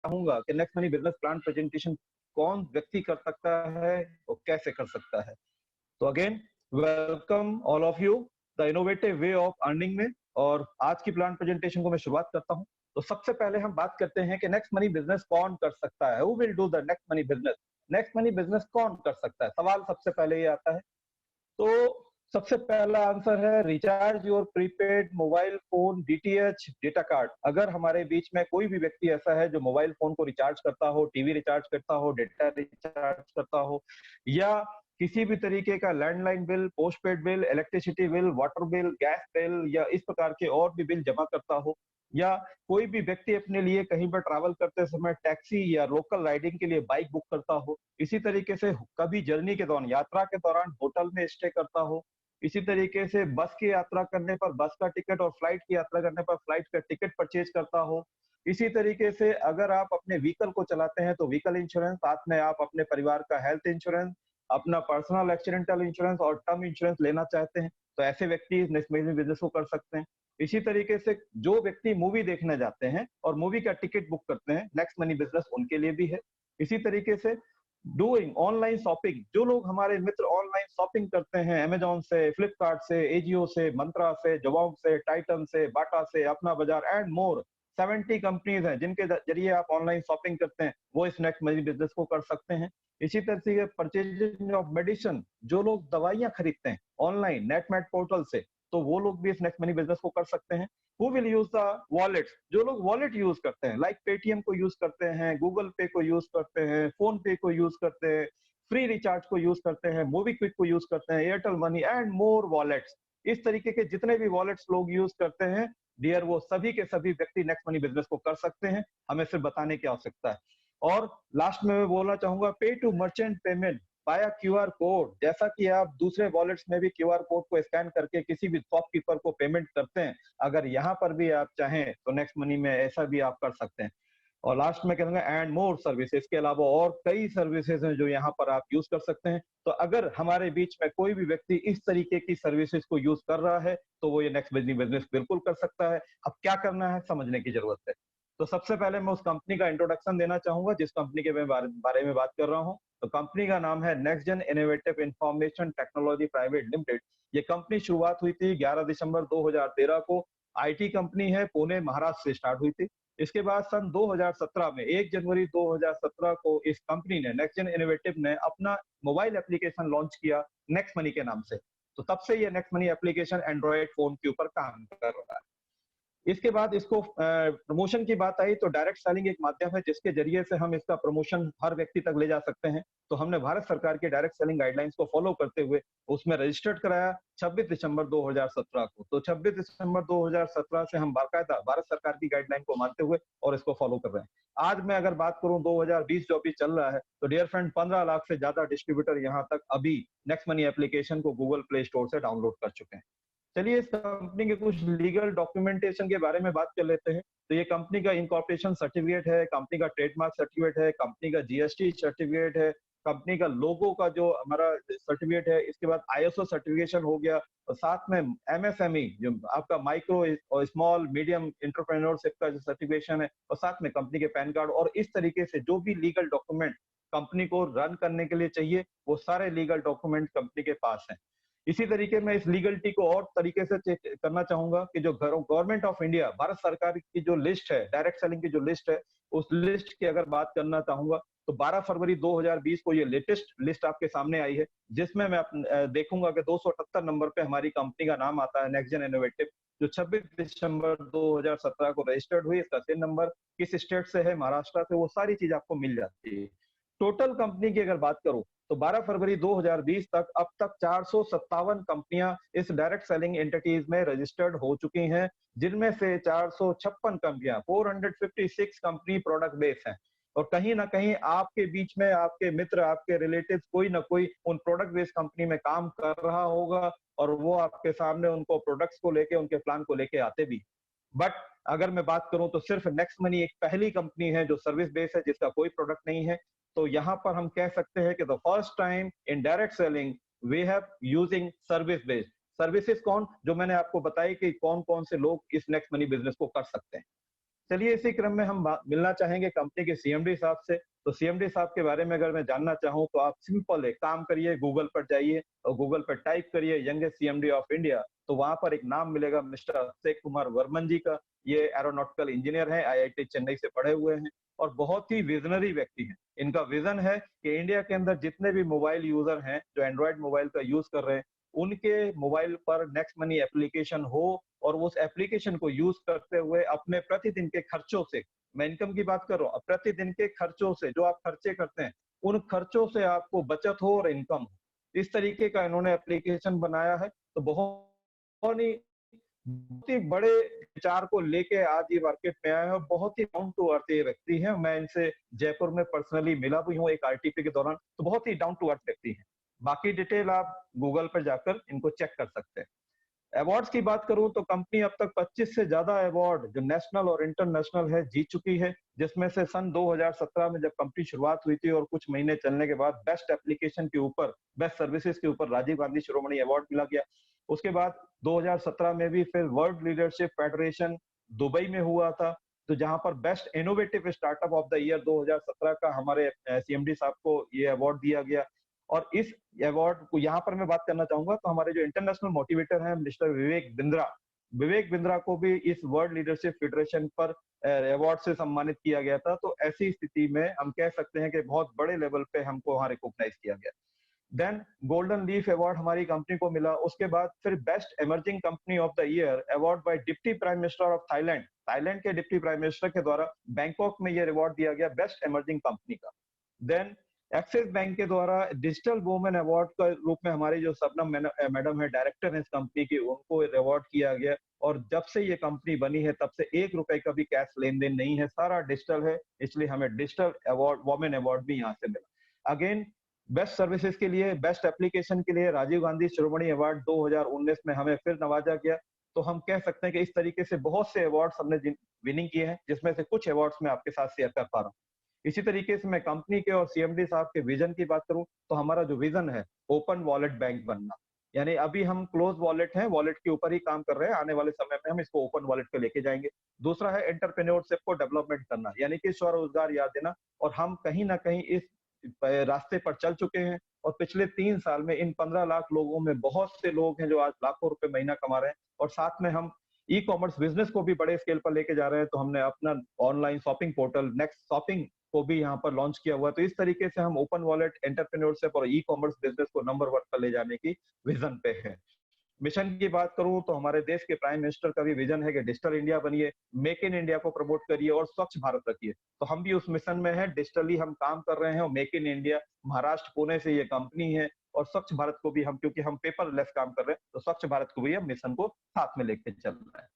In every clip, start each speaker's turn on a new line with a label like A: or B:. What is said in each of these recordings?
A: चाहूंगा कि next money business plan presentation कौन व्यक्ति कर सकता है और कैसे कर सकता है। तो again welcome all of you the innovative way of earning में। और आज की प्लान प्रेजेंटेशन को मैं शुरुआत करता हूं। तो सबसे पहले हम बात करते हैं कि नेक्स्ट मनी बिजनेस कौन कर सकता है, who will do the next money business. Next money business कौन कर सकता है, सवाल सबसे पहले ये आता है। तो सबसे पहला आंसर है recharge your prepaid mobile phone DTH data card. अगर हमारे बीच में कोई भी व्यक्ति ऐसा है जो मोबाइल फोन को रिचार्ज करता हो, टीवी रिचार्ज करता हो, डेटा रिचार्ज करता हो, या किसी भी तरीके का landline bill, postpaid bill, electricity bill, water bill, gas bill या इस प्रकार के और भी बिल जमा करता हो, या कोई भी व्यक्ति अपने लिए कहीं पर ट्रैवल करते समय टैक्सी या लोकल राइडिंग के लिए बाइक बुक करता हो, इसी तरीके से कभी जर्नी के दौरान, यात्रा के दौरान होटल में स्टे करता हो, इसी तरीके से बस की यात्रा करने पर बस का टिकट और फ्लाइट की यात्रा करने पर फ्लाइट का टिकट परचेज करता हो, इसी तरीके से अगर आप अपने व्हीकल को चलाते हैं तो व्हीकल इंश्योरेंस, साथ में आप अपने परिवार का हेल्थ इंश्योरेंस, अपना पर्सनल एक्सीडेंटल इंश्योरेंस और टर्म इंश्योरेंस लेना चाहते हैं, तो ऐसे व्यक्ति नेक्स्ट मनी बिजनेस को कर सकते हैं। इसी तरीके से जो व्यक्ति मूवी देखने जाते हैं और मूवी का टिकट बुक करते हैं, नेक्स्ट मनी बिजनेस उनके लिए भी है। इसी तरीके से डूइंग ऑनलाइन शॉपिंग, जो लोग हमारे मित्र ऑनलाइन शॉपिंग करते हैं अमेजोन से, फ्लिपकार्ट से, एजियो से, मंत्रा से, जवाब से, टाइटन से, बाटा से, अपना बाजार एंड मोर 70 कंपनीज हैं जिनके जरिए आप ऑनलाइन शॉपिंग करते हैं, वो इस नेक्स्ट मनी बिजनेस को कर सकते हैं। इसी तरह से परचेजिंग ऑफ मेडिसिन, जो लोग दवाइयां खरीदते हैं ऑनलाइन नेटमेट पोर्टल से, तो वो लोग भी इस नेक्स्ट मनी बिजनेस को कर सकते हैं। Who will use the wallet, जो लोग वॉलेट यूज करते हैं, लाइक पेटीएम को यूज करते हैं, गूगल पे को यूज करते हैं, फोन पे को यूज करते हैं, फ्री रिचार्ज को यूज करते हैं, मूवी क्विक को यूज करते हैं, Airtel money and more wallets, इस तरीके के जितने भी वॉलेट्स लोग यूज करते हैं डियर, वो सभी के सभी व्यक्ति नेक्स्ट मनी बिजनेस को कर सकते हैं, हमें सिर्फ बताने की आवश्यकता है। और लास्ट में मैं बोलना चाहूंगा पे टू मर्चेंट पेमेंट बाया क्यूआर कोड, जैसा कि आप दूसरे वॉलेट्स में भी क्यूआर कोड को स्कैन करके किसी भी शॉपकीपर को पेमेंट करते हैं, अगर यहाँ पर भी आप चाहें तो नेक्स्ट मनी में ऐसा भी आप कर सकते हैं। और लास्ट में कहूंगा एंड मोर सर्विसेज, के अलावा और कई सर्विसेज हैं जो यहाँ पर आप यूज कर सकते हैं। तो अगर हमारे बीच में कोई भी व्यक्ति इस तरीके की सर्विसेज को यूज कर रहा है तो वो ये नेक्स्ट बिजनेस बिल्कुल कर सकता है। अब क्या करना है समझने की जरूरत है। तो सबसे पहले मैं उस कंपनी का इंट्रोडक्शन देना चाहूंगा जिस कंपनी के मैं बारे में बात कर रहा हूँ। तो कंपनी का नाम है next gen innovative information technology private limited. ये कंपनी शुरुआत हुई थी 11 दिसंबर 2013 को। आईटी कंपनी है, पुणे महाराष्ट्र से स्टार्ट हुई थी। इसके बाद सन 2017 में 1 जनवरी 2017 को इस कंपनी ने नेक्स्ट जेन इनोवेटिव ने अपना मोबाइल एप्लीकेशन लॉन्च किया नेक्स्ट मनी के नाम से। तो तब से ये next Money application Android phone के ऊपर काम कर रहा है। इसके बाद इसको प्रमोशन की बात आई तो डायरेक्ट सेलिंग एक माध्यम है जिसके जरिए से हम इसका प्रमोशन हर व्यक्ति तक ले जा सकते हैं। तो हमने भारत सरकार के डायरेक्ट सेलिंग गाइडलाइंस को फॉलो करते हुए उसमें रजिस्टर्ड कराया 26 दिसंबर 2017 को। तो 26 दिसंबर 2017 से हम बाकायदा भारत सरकार की गाइडलाइन को मानते हुए और इसको फॉलो कर रहे हैं। आज मैं अगर बात करूं 2020 जो अभी चल रहा है, तो डियर फ्रेंड 15 लाख से ज्यादा डिस्ट्रीब्यूटर यहाँ तक अभी नेक्स्ट मनी एप्लीकेशन को गूगल प्ले स्टोर से डाउनलोड कर चुके हैं। चलिए इस कंपनी के कुछ लीगल डॉक्यूमेंटेशन के बारे में बात कर लेते हैं। तो ये कंपनी का इनकॉर्पोरेशन सर्टिफिकेट है, कंपनी का ट्रेडमार्क सर्टिफिकेट है, कंपनी का जीएसटी सर्टिफिकेट है, कंपनी का लोगो का जो हमारा सर्टिफिकेट है, इसके बाद आईएसओ सर्टिफिकेशन हो गया, और साथ में एमएसएमई जो आपका माइक्रो और स्मॉल मीडियम एंटरप्रेन्योरशिप का जो सर्टिफिकेशन है, और साथ में कंपनी के पैन कार्ड, और इस तरीके से जो भी लीगल डॉक्यूमेंट कंपनी को रन करने के लिए चाहिए वो सारे लीगल डॉक्यूमेंट कंपनी के पास हैं। इसी तरीके में इस लीगलिटी को और तरीके से चेक करना चाहूंगा कि जो गवर्नमेंट ऑफ इंडिया भारत सरकार की जो लिस्ट है डायरेक्ट सेलिंग की जो लिस्ट है, उस लिस्ट की अगर बात करना चाहूंगा तो 12 फरवरी 2020 को ये लेटेस्ट लिस्ट आपके सामने आई है, जिसमें मैं देखूंगा कि 278 नंबर पे हमारी कंपनी का नाम आता है नेक्स्ट जेन इनोवेटिव, जो 26 दिसंबर 2017 को रजिस्टर्ड हुई। इसका सिन नंबर किस स्टेट से है, महाराष्ट्र से, वो सारी चीज आपको मिल जाती है। टोटल कंपनी की अगर बात करूं तो 12 फरवरी 2020 तक अब तक 457 कंपनियां इस डायरेक्ट सेलिंग एंटिटीज में रजिस्टर्ड हो चुकी हैं, जिनमें से 456 कंपनियां 456 कंपनी प्रोडक्ट बेस हैं। और कहीं ना कहीं आपके बीच में आपके मित्र, आपके रिलेटिव्स कोई ना कोई उन प्रोडक्ट बेस्ड कंपनी में काम कर रहा होगा, और वो आपके सामने उनको प्रोडक्ट्स को लेके, उनके प्लान को लेके आते भी। बट अगर मैं बात करूं तो सिर्फ नेक्स्ट मनी एक पहली कंपनी है जो सर्विस बेस्ड है, जिसका कोई प्रोडक्ट नहीं है। तो यहाँ पर हम कह सकते हैं कि the first time in direct selling we have using service based. Services कौन, जो मैंने आपको बताई कि कौन कौन से लोग इस नेक्स्ट मनी बिजनेस को कर सकते हैं। चलिए इसी क्रम में हम मिलना चाहेंगे कंपनी के सीएमडी साहब से। तो सीएमडी साहब के बारे में अगर मैं जानना चाहूँ तो आप सिंपल एक काम करिए, गूगल पर जाइए और गूगल पर टाइप करिए यंगेस्ट सीएमडी ऑफ इंडिया, तो वहां पर एक नाम मिलेगा मिस्टर अभिषेक कुमार वर्मन जी का। ये एरोनॉटिकल इंजीनियर हैं, आईआईटी चेन्नई से पढ़े हुए हैं और बहुत ही विजनरी व्यक्ति हैं। इनका विजन है कि इंडिया के अंदर जितने भी मोबाइल यूजर हैं जो एंड्रॉइड मोबाइल का यूज कर रहे हैं, उनके मोबाइल पर नेक्स्ट मनी एप्लीकेशन हो और उस एप्लीकेशन को यूज करते हुए अपने प्रतिदिन के खर्चों से, मैं इनकम की बात कर रहा हूँ, प्रतिदिन के खर्चों से जो आप खर्चे करते हैं उन खर्चों से आपको बचत हो और इनकम हो, इस तरीके का इन्होंने एप्लीकेशन बनाया है। तो बहुत ही बड़े विचार को लेके आज ये मार्केट में आया है और बहुत ही डाउन टू अर्थ ये व्यक्ति है। मैं इनसे जयपुर में पर्सनली मिला भी हूँ एक आरटीपी के दौरान, तो बहुत ही डाउन टू अर्थ व्यक्ति है। बाकी डिटेल आप गूगल पर जाकर इनको चेक कर सकते हैं। अवार्ड्स की बात करूं तो कंपनी अब तक 25 से ज्यादा अवार्ड जो नेशनल और इंटरनेशनल है जीत चुकी है, जिसमें से सन 2017 में जब कंपनी शुरुआत हुई थी और कुछ महीने चलने के बाद बेस्ट एप्लीकेशन के ऊपर, बेस्ट सर्विसेज के ऊपर राजीव गांधी शिरोमणि अवार्ड मिला गया। उसके बाद 2017 में भी फिर वर्ल्ड लीडरशिप फेडरेशन दुबई में हुआ था, तो जहां पर best innovative startup of the year 2017 का हमारे सीएमडी साहब को ये अवार्ड दिया गया। और इस अवार्ड को यहाँ पर मैं बात करना चाहूंगा तो हमारे जो इंटरनेशनल मोटिवेटर हैं मिस्टर विवेक बिंद्रा को भी इस वर्ल्ड लीडरशिप फेडरेशन पर अवार्ड से सम्मानित किया गया था। तो ऐसी स्थिति में हम कह सकते हैं कि बहुत बड़े लेवल पे हमको वहां रिकॉग्नाइज किया गया। देन गोल्डन लीफ अवार्ड हमारी कंपनी को मिला। उसके बाद फिर best emerging company of the year award bye deputy prime minister of Thailand, Thailand के डिप्टी प्राइम मिनिस्टर के द्वारा बैंकॉक में ये अवार्ड दिया गया बेस्ट इमर्जिंग कंपनी का। देन एक्सिस बैंक के द्वारा डिजिटल वुमेन अवार्ड का रूप में हमारी जो सबनम मैडम है, डायरेक्टर है इस कंपनी की, उनको अवार्ड किया गया। और जब से ये कंपनी बनी है तब से 1 रुपए का भी कैश लेन देन नहीं है, सारा डिजिटल है, इसलिए हमें डिजिटल अवार्ड, वुमेन अवार्ड भी यहाँ से मिला। अगेन बेस्ट सर्विसेज के लिए, बेस्ट एप्लीकेशन के लिए राजीव गांधी शिरोमणि अवार्ड 2019 में हमें फिर नवाजा गया। तो हम कह सकते हैं कि इस तरीके से बहुत से अवार्ड्स हमने विनिंग किए हैं, जिसमें से कुछ अवार्ड्स मैं आपके साथ शेयर कर पा रहा हूँ। इसी तरीके से मैं कंपनी के और सीएमडी साहब के विजन की बात करूं तो हमारा जो विजन है ओपन वॉलेट बैंक बनना, यानी अभी हम क्लोज वॉलेट हैं, वॉलेट के ऊपर ही काम कर रहे हैं, आने वाले समय में हम इसको ओपन वॉलेट पे लेके जाएंगे। दूसरा है एंटरप्रेन्योरशिप को डेवलपमेंट करना, यानी कि स्वरोजगार याद देना, और हम कहीं ना कहीं इस रास्ते पर चल चुके हैं। और पिछले 3 साल में इन 15 लाख लोगों में बहुत से लोग हैं जो आज लाखों रुपए महीना कमा रहे हैं, और साथ में हम ई कॉमर्स बिजनेस को भी बड़े स्केल पर लेके जा रहे हैं। तो हमने अपना online shopping portal next shopping को भी यहाँ पर लॉन्च किया हुआ है। तो इस तरीके से हम ओपन वॉलेट, एंटरप्रेन्योरशिप और ई कॉमर्स बिजनेस को नंबर 1 पर ले जाने की विजन पे है। मिशन की बात करूं तो हमारे देश के प्राइम मिनिस्टर का भी विजन है कि डिजिटल इंडिया बनिए, मेक इन इंडिया को प्रमोट करिए और स्वच्छ भारत रखिए। तो हम भी उस मिशन में है, डिजिटली हम काम कर रहे हैं। और make in India Maharashtra Pune से ये कंपनी है, और स्वच्छ भारत को भी हम, क्योंकि हम पेपरलेस काम कर रहे हैं, तो स्वच्छ भारत को भी हम मिशन को साथ में लेके चल रहे हैं।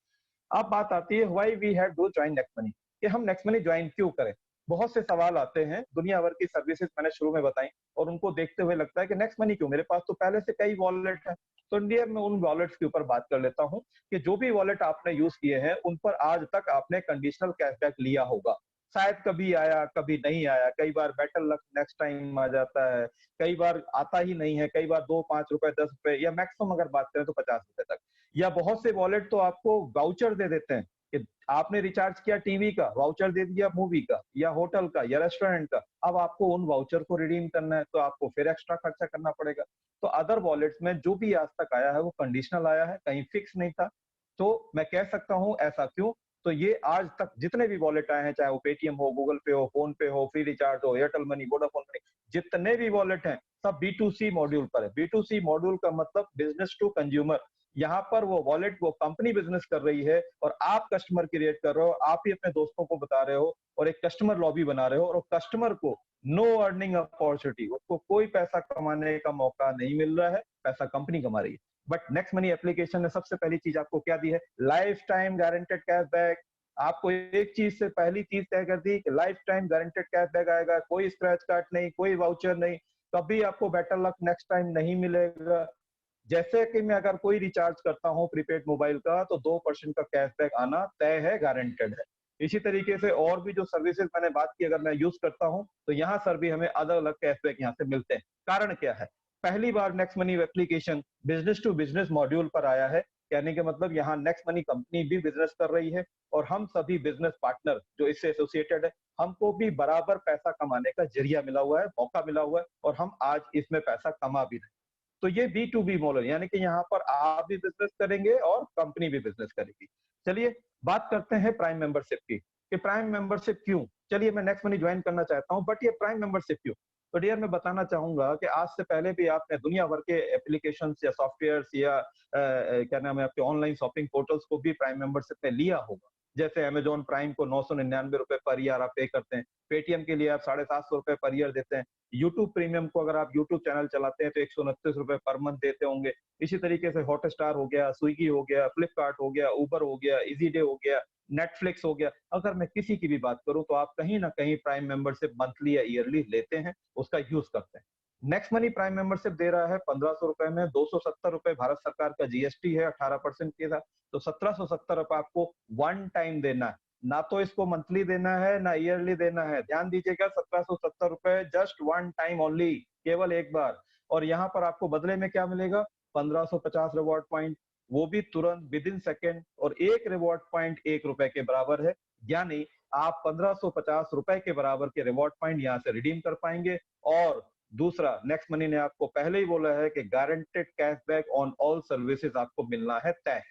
A: अब बात आती है why we have to join next money, कि हम नेक्स्ट मनी ज्वाइन क्यों करें। बहुत से सवाल आते हैं, दुनिया भर की सर्विसेज मैंने शुरू में बताई, और उनको देखते हुए लगता है कि नेक्स्ट मनी क्यों, मेरे पास तो पहले से कई वॉलेट है। तो इंडिया में उन वॉलेट्स के ऊपर बात कर लेता हूं कि जो भी वॉलेट आपने यूज किए हैं उन पर आज तक आपने कंडीशनल कैशबैक लिया होगा। शायद कभी आया, कभी नहीं आया, कई बार बेटर लक नेक्स्ट टाइम आ जाता है, कई बार आता ही नहीं है, कई बार 2, 5 रुपए, 10 रुपए, या मैक्सिमम अगर बात करें तो 50 रुपए तक। या बहुत से वॉलेट तो आपको वाउचर दे देते हैं कि आपने रिचार्ज किया टीवी का, वाउचर दे दिया मूवी का या होटल का या रेस्टोरेंट का, अब आपको उन वाउचर को रिडीम करना है तो आपको फिर एक्स्ट्रा खर्चा करना पड़ेगा। तो अदर वॉलेट्स में जो भी आज तक आया है वो कंडीशनल आया है, कहीं फिक्स नहीं था। तो मैं कह सकता हूं ऐसा क्यों, तो ये आज तक जितने भी वॉलेट आए हैं, चाहे वो पेटीएम हो, गूगल पे हो, फोन पे हो, फ्री रिचार्ज हो, एयरटेल मनी, वोडाफोन मनी, जितने भी वॉलेट हैं सब B2C मॉड्यूल पर है। B2C मॉड्यूल का मतलब बिजनेस टू कंज्यूमर। यहाँ पर वो वॉलेट, वो कंपनी बिजनेस कर रही है और आप कस्टमर क्रिएट कर रहे हो, आप ही अपने दोस्तों को बता रहे हो और एक कस्टमर लॉबी बना रहे हो, और कस्टमर को नो अर्निंग अपॉर्चुनिटी, उसको कोई पैसा कमाने का मौका नहीं मिल रहा है, पैसा कंपनी कमा रही है। बट नेक्स्ट मनी एप्लीकेशन ने सबसे पहली चीज आपको क्या दी है, लाइफ टाइम गारंटेड कैशबैक। आपको एक चीज से पहली चीज तय कर दी कि लाइफ टाइम गारंटेड कैशबैक आएगा, कोई स्क्रैच कार्ड नहीं, कोई वाउचर नहीं, कभी आपको बेटर लक नेक्स्ट टाइम नहीं मिलेगा। जैसे कि मैं अगर कोई रिचार्ज करता हूं प्रीपेड मोबाइल का तो 2% का कैशबैक आना तय है, गारंटेड है। इसी तरीके से और भी जो सर्विसेज मैंने बात की अगर मैं यूज करता हूं तो यहाँ सर भी हमें अलग अलग कैशबैक यहाँ से मिलते हैं। कारण क्या है, पहली बार Next Money application business to business module पर आया है, कहने के मतलब यहाँ नेक्स्ट मनी कंपनी भी बिजनेस कर रही है और हम सभी बिजनेस पार्टनर जो इससे एसोसिएटेड है, हमको भी बराबर पैसा कमाने का जरिया मिला हुआ है, मौका मिला हुआ है और हम आज इसमें पैसा कमा भी रहे हैं। तो ये B2B मॉडल, यानी कि यहाँ पर आप भी बिजनेस करेंगे और कंपनी भी बिजनेस करेगी। चलिए बात करते हैं प्राइम मेंबरशिप की, कि प्राइम मेंबरशिप क्यों? चलिए मैं नेक्स्ट मनी ज्वाइन करना चाहता हूँ, बट ये प्राइम मेंबरशिप क्यों? तो डियर मैं बताना चाहूंगा कि आज से पहले भी आपने दुनिया भर के एप्लीकेशंस या सॉफ्टवेयर्स या क्या नाम है आपके ऑनलाइन शॉपिंग पोर्टल्स को भी प्राइम मेंबरशिप में लिया होगा। जैसे अमेज़न प्राइम को ₹999 पर ईयर आप पे करते हैं, पेटीएम के लिए आप ₹750 पर ईयर देते हैं, यूट्यूब प्रीमियम को अगर आप यूट्यूब चैनल चलाते हैं तो ₹129 पर मंथ देते होंगे। इसी तरीके से हॉटस्टार हो गया, स्विगी हो गया, फ्लिपकार्ट हो गया, उबर हो गया, इजी डे हो गया, नेटफ्लिक्स हो गया। अगर मैं किसी की भी बात करूं तो आप कहीं ना कहीं प्राइम मेंबरशिप मंथली या ईयरली लेते हैं, उसका यूज करते हैं। नेक्स्ट मनी प्राइम मेंबरशिप दे रहा है ₹1500 में, ₹270 भारत सरकार का जीएसटी है 18% के साथ, तो ₹1770 आपको वन टाइम देना है। ना तो इसको मंथली देना है ना ईयरली देना है। ध्यान दीजिएगा, ₹1770 जस्ट वन टाइम ओनली, केवल एक बार। और यहाँ पर आपको बदले में क्या मिलेगा? 1550 रिवॉर्ड पॉइंट, वो भी तुरंत विद इन सेकेंड, और एक रिवॉर्ड पॉइंट ₹1 के बराबर है। यानी आप ₹1550 के बराबर के रिवॉर्ड पॉइंट यहाँ से रिडीम कर पाएंगे। और दूसरा, नेक्स्ट मनी ने आपको पहले ही बोला है कि guaranteed cashback on all services आपको मिलना है तय।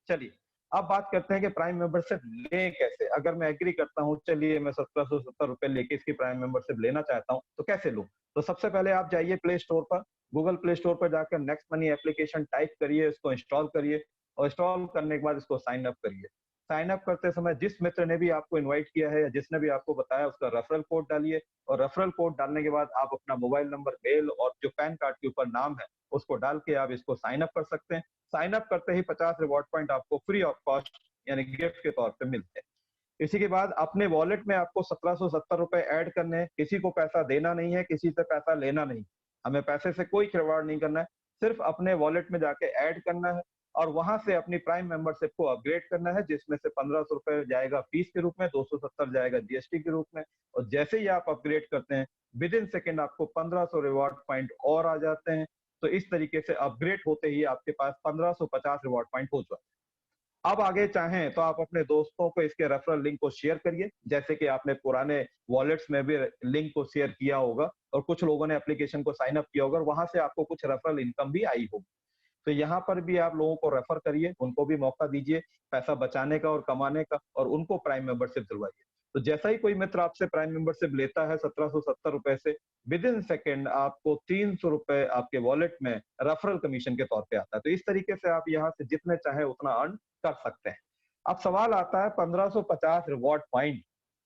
A: चलिए अब बात करते हैं कि प्राइम मेंबरशिप ले कैसे। अगर मैं एग्री करता हूँ, चलिए मैं ₹1770 लेके इसकी प्राइम मेंबरशिप लेना चाहता हूँ, तो कैसे लूं? तो सबसे पहले आप जाइए प्ले स्टोर पर, गूगल प्ले स्टोर पर जाकर नेक्स्ट मनी एप्लीकेशन टाइप करिए, इसको इंस्टॉल करिए और इंस्टॉल करने के बाद इसको साइन अप करिए। साइन अप करते समय जिस मित्र ने भी आपको इनवाइट किया है या जिसने भी आपको बताया, उसका रेफरल कोड डालिए और रेफरल कोड डालने के बाद आप अपना मोबाइल नंबर, मेल और जो पैन कार्ड के ऊपर नाम है उसको डाल के आप इसको साइन अप कर सकते हैं। साइन अप करते ही 50 रिवॉर्ड पॉइंट आपको फ्री ऑफ कॉस्ट यानी गिफ्ट के तौर पे मिलते हैं। इसी के बाद अपने वॉलेट में आपको ₹1770 ऐड करने हैं। किसी को पैसा देना नहीं है, किसी से पैसा लेना नहीं। हमें पैसे से कोई खिलवाड़ नहीं करना है, सिर्फ अपने वॉलेट में जाके ऐड करना है और वहां से अपनी प्राइम मेंबरशिप को अपग्रेड करना है, जिसमें से ₹1500 जाएगा फीस के रूप में, 270 जाएगा जीएसटी के रूप में। और जैसे ही आप अपग्रेड करते हैं, विद इन सेकेंड आपको 1500 रिवॉर्ड पॉइंट और आ जाते हैं। तो इस तरीके से अपग्रेड होते ही आपके पास 1550 रिवॉर्ड पॉइंट हो जाए। अब आगे चाहें तो आप अपने दोस्तों को इसके रेफरल लिंक को शेयर करिए, जैसे कि आपने पुराने वॉलेट्स में भी लिंक को शेयर किया होगा और कुछ लोगों ने एप्लीकेशन को साइन अप किया होगा और वहां से आपको कुछ रेफरल इनकम भी आई होगी। तो यहाँ पर भी आप लोगों को रेफर करिए, उनको भी मौका दीजिए पैसा बचाने का और कमाने का, और उनको प्राइम मेंबरशिप दिलवाइए। तो जैसा ही कोई मित्र आपसे प्राइम मेंबरशिप लेता है ₹1770 से, विद इन सेकेंड आपको ₹300 आपके वॉलेट में रेफरल कमीशन के तौर पे आता है। तो इस तरीके से आप यहाँ से जितने चाहे उतना अर्न कर सकते हैं। अब सवाल आता है 1550 रिवॉर्ड पॉइंट।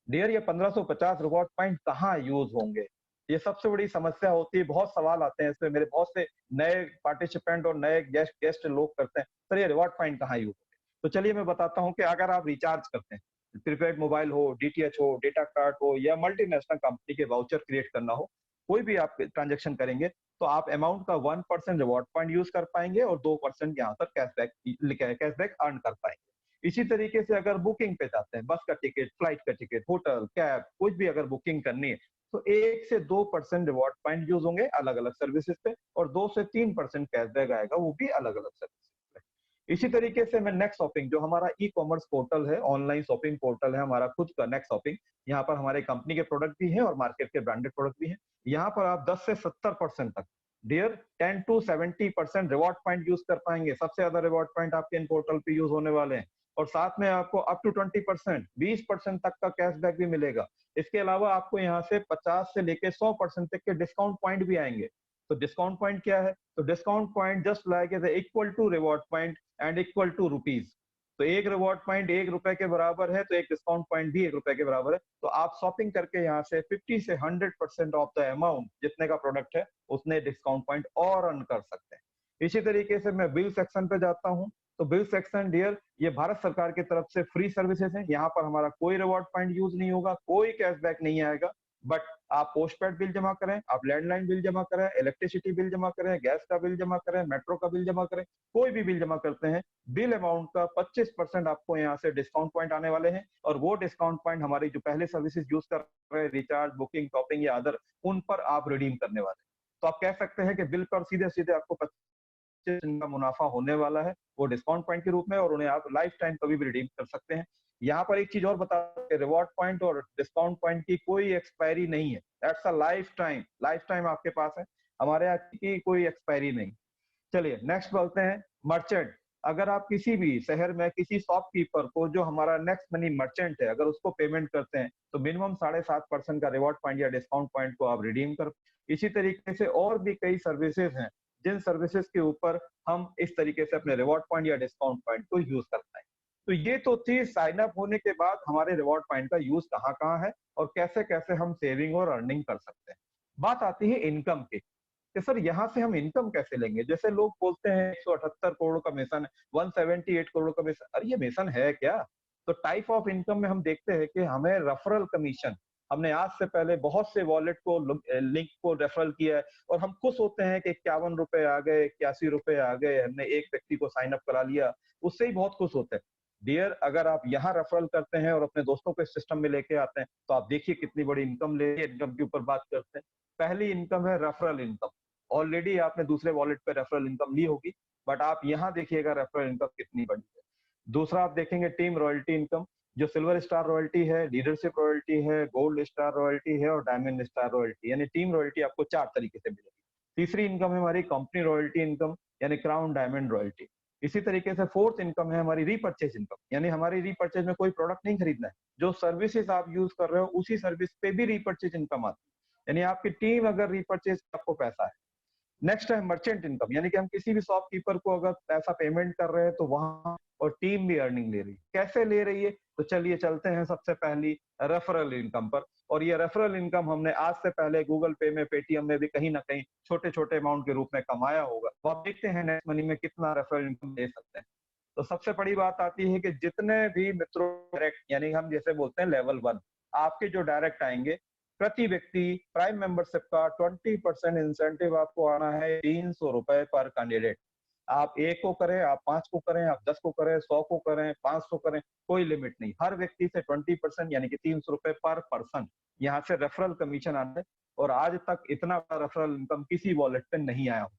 A: डियर, ये 1550 रिवॉर्ड पॉइंट कहाँ यूज होंगे? ये सबसे बड़ी समस्या होती है। बहुत सवाल आते हैं इसमें, मेरे बहुत से नए पार्टिसिपेंट और नए गेस्ट गेस्ट लोग करते हैं, सर ये रिवॉर्ड पॉइंट कहाँ यूज होंगे? तो चलिए मैं बताता हूँ कि अगर आप रिचार्ज करते हैं, प्रीपेड मोबाइल हो, डीटीएच हो, डेटा कार्ड हो या मल्टीनेशनल कंपनी के वाउचर क्रिएट करना हो, कोई भी आप ट्रांजेक्शन करेंगे तो आप अमाउंट का 1% रिवॉर्ड पॉइंट यूज कर पाएंगे और 2% यहाँ पर कैशबैक अर्न कर पाएंगे। इसी तरीके से अगर बुकिंग पे जाते हैं, बस का टिकट, फ्लाइट का टिकट, होटल, कैब, कुछ भी अगर बुकिंग करनी है, तो 1 से 2% रिवॉर्ड पॉइंट यूज होंगे अलग अलग सर्विसेज पे और 2 से 3% कैशबैक आएगा, वो भी अलग अलग सर्विसेज पे। इसी तरीके से मैं नेक्स्ट शॉपिंग, जो हमारा ई कॉमर्स पोर्टल है, ऑनलाइन शॉपिंग पोर्टल है हमारा खुद का नेक्स्ट शॉपिंग, यहाँ पर हमारे कंपनी के प्रोडक्ट भी हैं और मार्केट के ब्रांडेड प्रोडक्ट भी हैं। यहाँ पर आप 10 से 70% तक, dear 10 to 70% reward point use कर पाएंगे। सबसे ज्यादा रिवॉर्ड पॉइंट आपके इन पोर्टल पे यूज होने वाले हैं और साथ में आपको अप टू 20%, 20% तक का कैशबैक भी मिलेगा। इसके अलावा आपको यहाँ से 50 से लेके 100% तक के डिस्काउंट पॉइंट भी आएंगे। तो डिस्काउंट पॉइंट क्या है? तो discount point just like is equal to reward point and equal to rupees. तो एक रिवॉर्ड पॉइंट ₹1 के बराबर है, तो एक डिस्काउंट पॉइंट भी ₹1 के बराबर है। तो आप शॉपिंग करके यहाँ से 50 से 100% ऑफ द अमाउंट जितने का प्रोडक्ट है उसने डिस्काउंट पॉइंट और अर्न कर सकते हैं। इसी तरीके से मैं बिल सेक्शन पे जाता हूँ, तो बिल सेक्शन डियर, ये भारत सरकार की तरफ से फ्री सर्विसेज है। यहाँ पर हमारा कोई रिवॉर्ड पॉइंट यूज नहीं होगा, कोई कैशबैक नहीं आएगा। बट आप पोस्टपेड बिल जमा करें, आप लैंडलाइन बिल जमा करें, इलेक्ट्रिसिटी बिल जमा करें, गैस का बिल जमा करें, मेट्रो का बिल जमा करें, कोई भी बिल जमा करते हैं, बिल अमाउंट का 25% आपको यहाँ से डिस्काउंट पॉइंट आने वाले हैं। और वो डिस्काउंट पॉइंट हमारी जो पहले सर्विसेज यूज कर रहे हैं, रिचार्ज, बुकिंग, शॉपिंग या अदर, उन पर आप रिडीम करने वाले हैं। तो आप कह सकते हैं कि बिल पर सीधे सीधे आपको 25 का मुनाफा होने वाला है, वो डिस्काउंट पॉइंट के रूप में, और उन्हें आप लाइफ टाइम कभी भी रिडीम कर सकते हैं। यहाँ पर एक चीज और बता, रिवॉर्ड पॉइंट और डिस्काउंट पॉइंट की कोई एक्सपायरी नहीं है। दैट्स अ लाइफ टाइम आपके पास है, हमारे यहाँ की कोई एक्सपायरी नहीं। चलिए नेक्स्ट बोलते हैं मर्चेंट। अगर आप किसी भी शहर में किसी शॉपकीपर को, जो हमारा नेक्स्ट मनी मर्चेंट है, अगर उसको पेमेंट करते हैं तो मिनिमम 7.5% का रिवॉर्ड पॉइंट या डिस्काउंट पॉइंट को आप रिडीम कर। इसी तरीके से और भी कई सर्विसेज हैं जिन सर्विसेज के ऊपर हम इस तरीके से अपने रिवॉर्ड पॉइंट या डिस्काउंट पॉइंट को यूज करते हैं। तो ये तो थी साइन अप होने के बाद हमारे रिवॉर्ड पॉइंट का यूज कहाँ कहाँ है और कैसे कैसे हम सेविंग और अर्निंग कर सकते हैं। बात आती है इनकम की कि सर यहाँ से हम इनकम कैसे लेंगे। जैसे लोग बोलते हैं 178 करोड़ का मिशन है, 178 करोड़ का मिशन, अरे ये मिशन है क्या? तो टाइप ऑफ इनकम में हम देखते हैं कि हमें रेफरल कमीशन, हमने आज से पहले बहुत से वॉलेट को लिंक को रेफरल किया है और हम खुश होते हैं कि 51 रुपए आ गए, 81 रुपए आ गए, हमने एक व्यक्ति को साइन अप करा लिया, उससे ही बहुत खुश होते हैं। डियर, अगर आप यहाँ रेफरल करते हैं और अपने दोस्तों को इस सिस्टम में लेके आते हैं तो आप देखिए कितनी बड़ी इनकम ले। इनकम के ऊपर बात करते हैं। पहली इनकम है रेफरल इनकम। ऑलरेडी आपने दूसरे वॉलेट पे रेफरल इनकम ली होगी, बट आप यहाँ देखिएगा रेफरल इनकम कितनी बड़ी है। दूसरा आप देखेंगे टीम रॉयल्टी इनकम, जो सिल्वर स्टार रॉयल्टी है, लीडरशिप रॉयल्टी है, गोल्ड स्टार रॉयल्टी है और डायमंड स्टार रॉयल्टी, यानी टीम रॉयल्टी आपको 4 तरीके से मिलेगी। तीसरी इनकम है हमारी कंपनी रॉयल्टी इनकम, यानी क्राउन डायमंड रॉयल्टी। इसी तरीके से फोर्थ इनकम है हमारी रीपर्चेज इनकम, यानी हमारी रीपर्चेज में कोई प्रोडक्ट नहीं खरीदना है, जो सर्विसेज आप यूज कर रहे हो उसी सर्विस पे भी रीपर्चेज इनकम आती है, यानी आपकी टीम अगर रीपर्चेज, आपको पैसा है। नेक्स्ट है मर्चेंट इनकम, यानी कि हम किसी भी शॉपकीपर को अगर पैसा पेमेंट कर रहे हैं तो वहां और टीम भी अर्निंग ले रही है। कैसे ले रही है? तो चलिए चलते हैं सबसे पहली रेफरल इनकम पर। और ये रेफरल इनकम हमने आज से पहले गूगल पे में, पेटीएम में भी कहीं ना कहीं छोटे छोटे अमाउंट के रूप में कमाया होगा। तो आप देखते हैं नेक्स्ट मनी में कितना रेफरल इनकम दे सकते हैं। तो सबसे बड़ी बात आती है कि जितने भी मित्रों डायरेक्ट, यानी हम जैसे बोलते हैं लेवल 1, आपके जो डायरेक्ट आएंगे, प्रति व्यक्ति प्राइम मेंबरशिप का 20% इंसेंटिव आपको आना है 300 रुपए पर कैंडिडेट। आप 1 को करें, आप 5 को करें, आप 10 को करें, 100 को करें, 500 करें, कोई लिमिट नहीं। हर व्यक्ति से 20% यानी कि 300 रुपए पर पर्सन यहाँ से रेफरल कमीशन आना है। और आज तक इतना बड़ा रेफरल इनकम किसी वॉलेट पे नहीं आया होगा।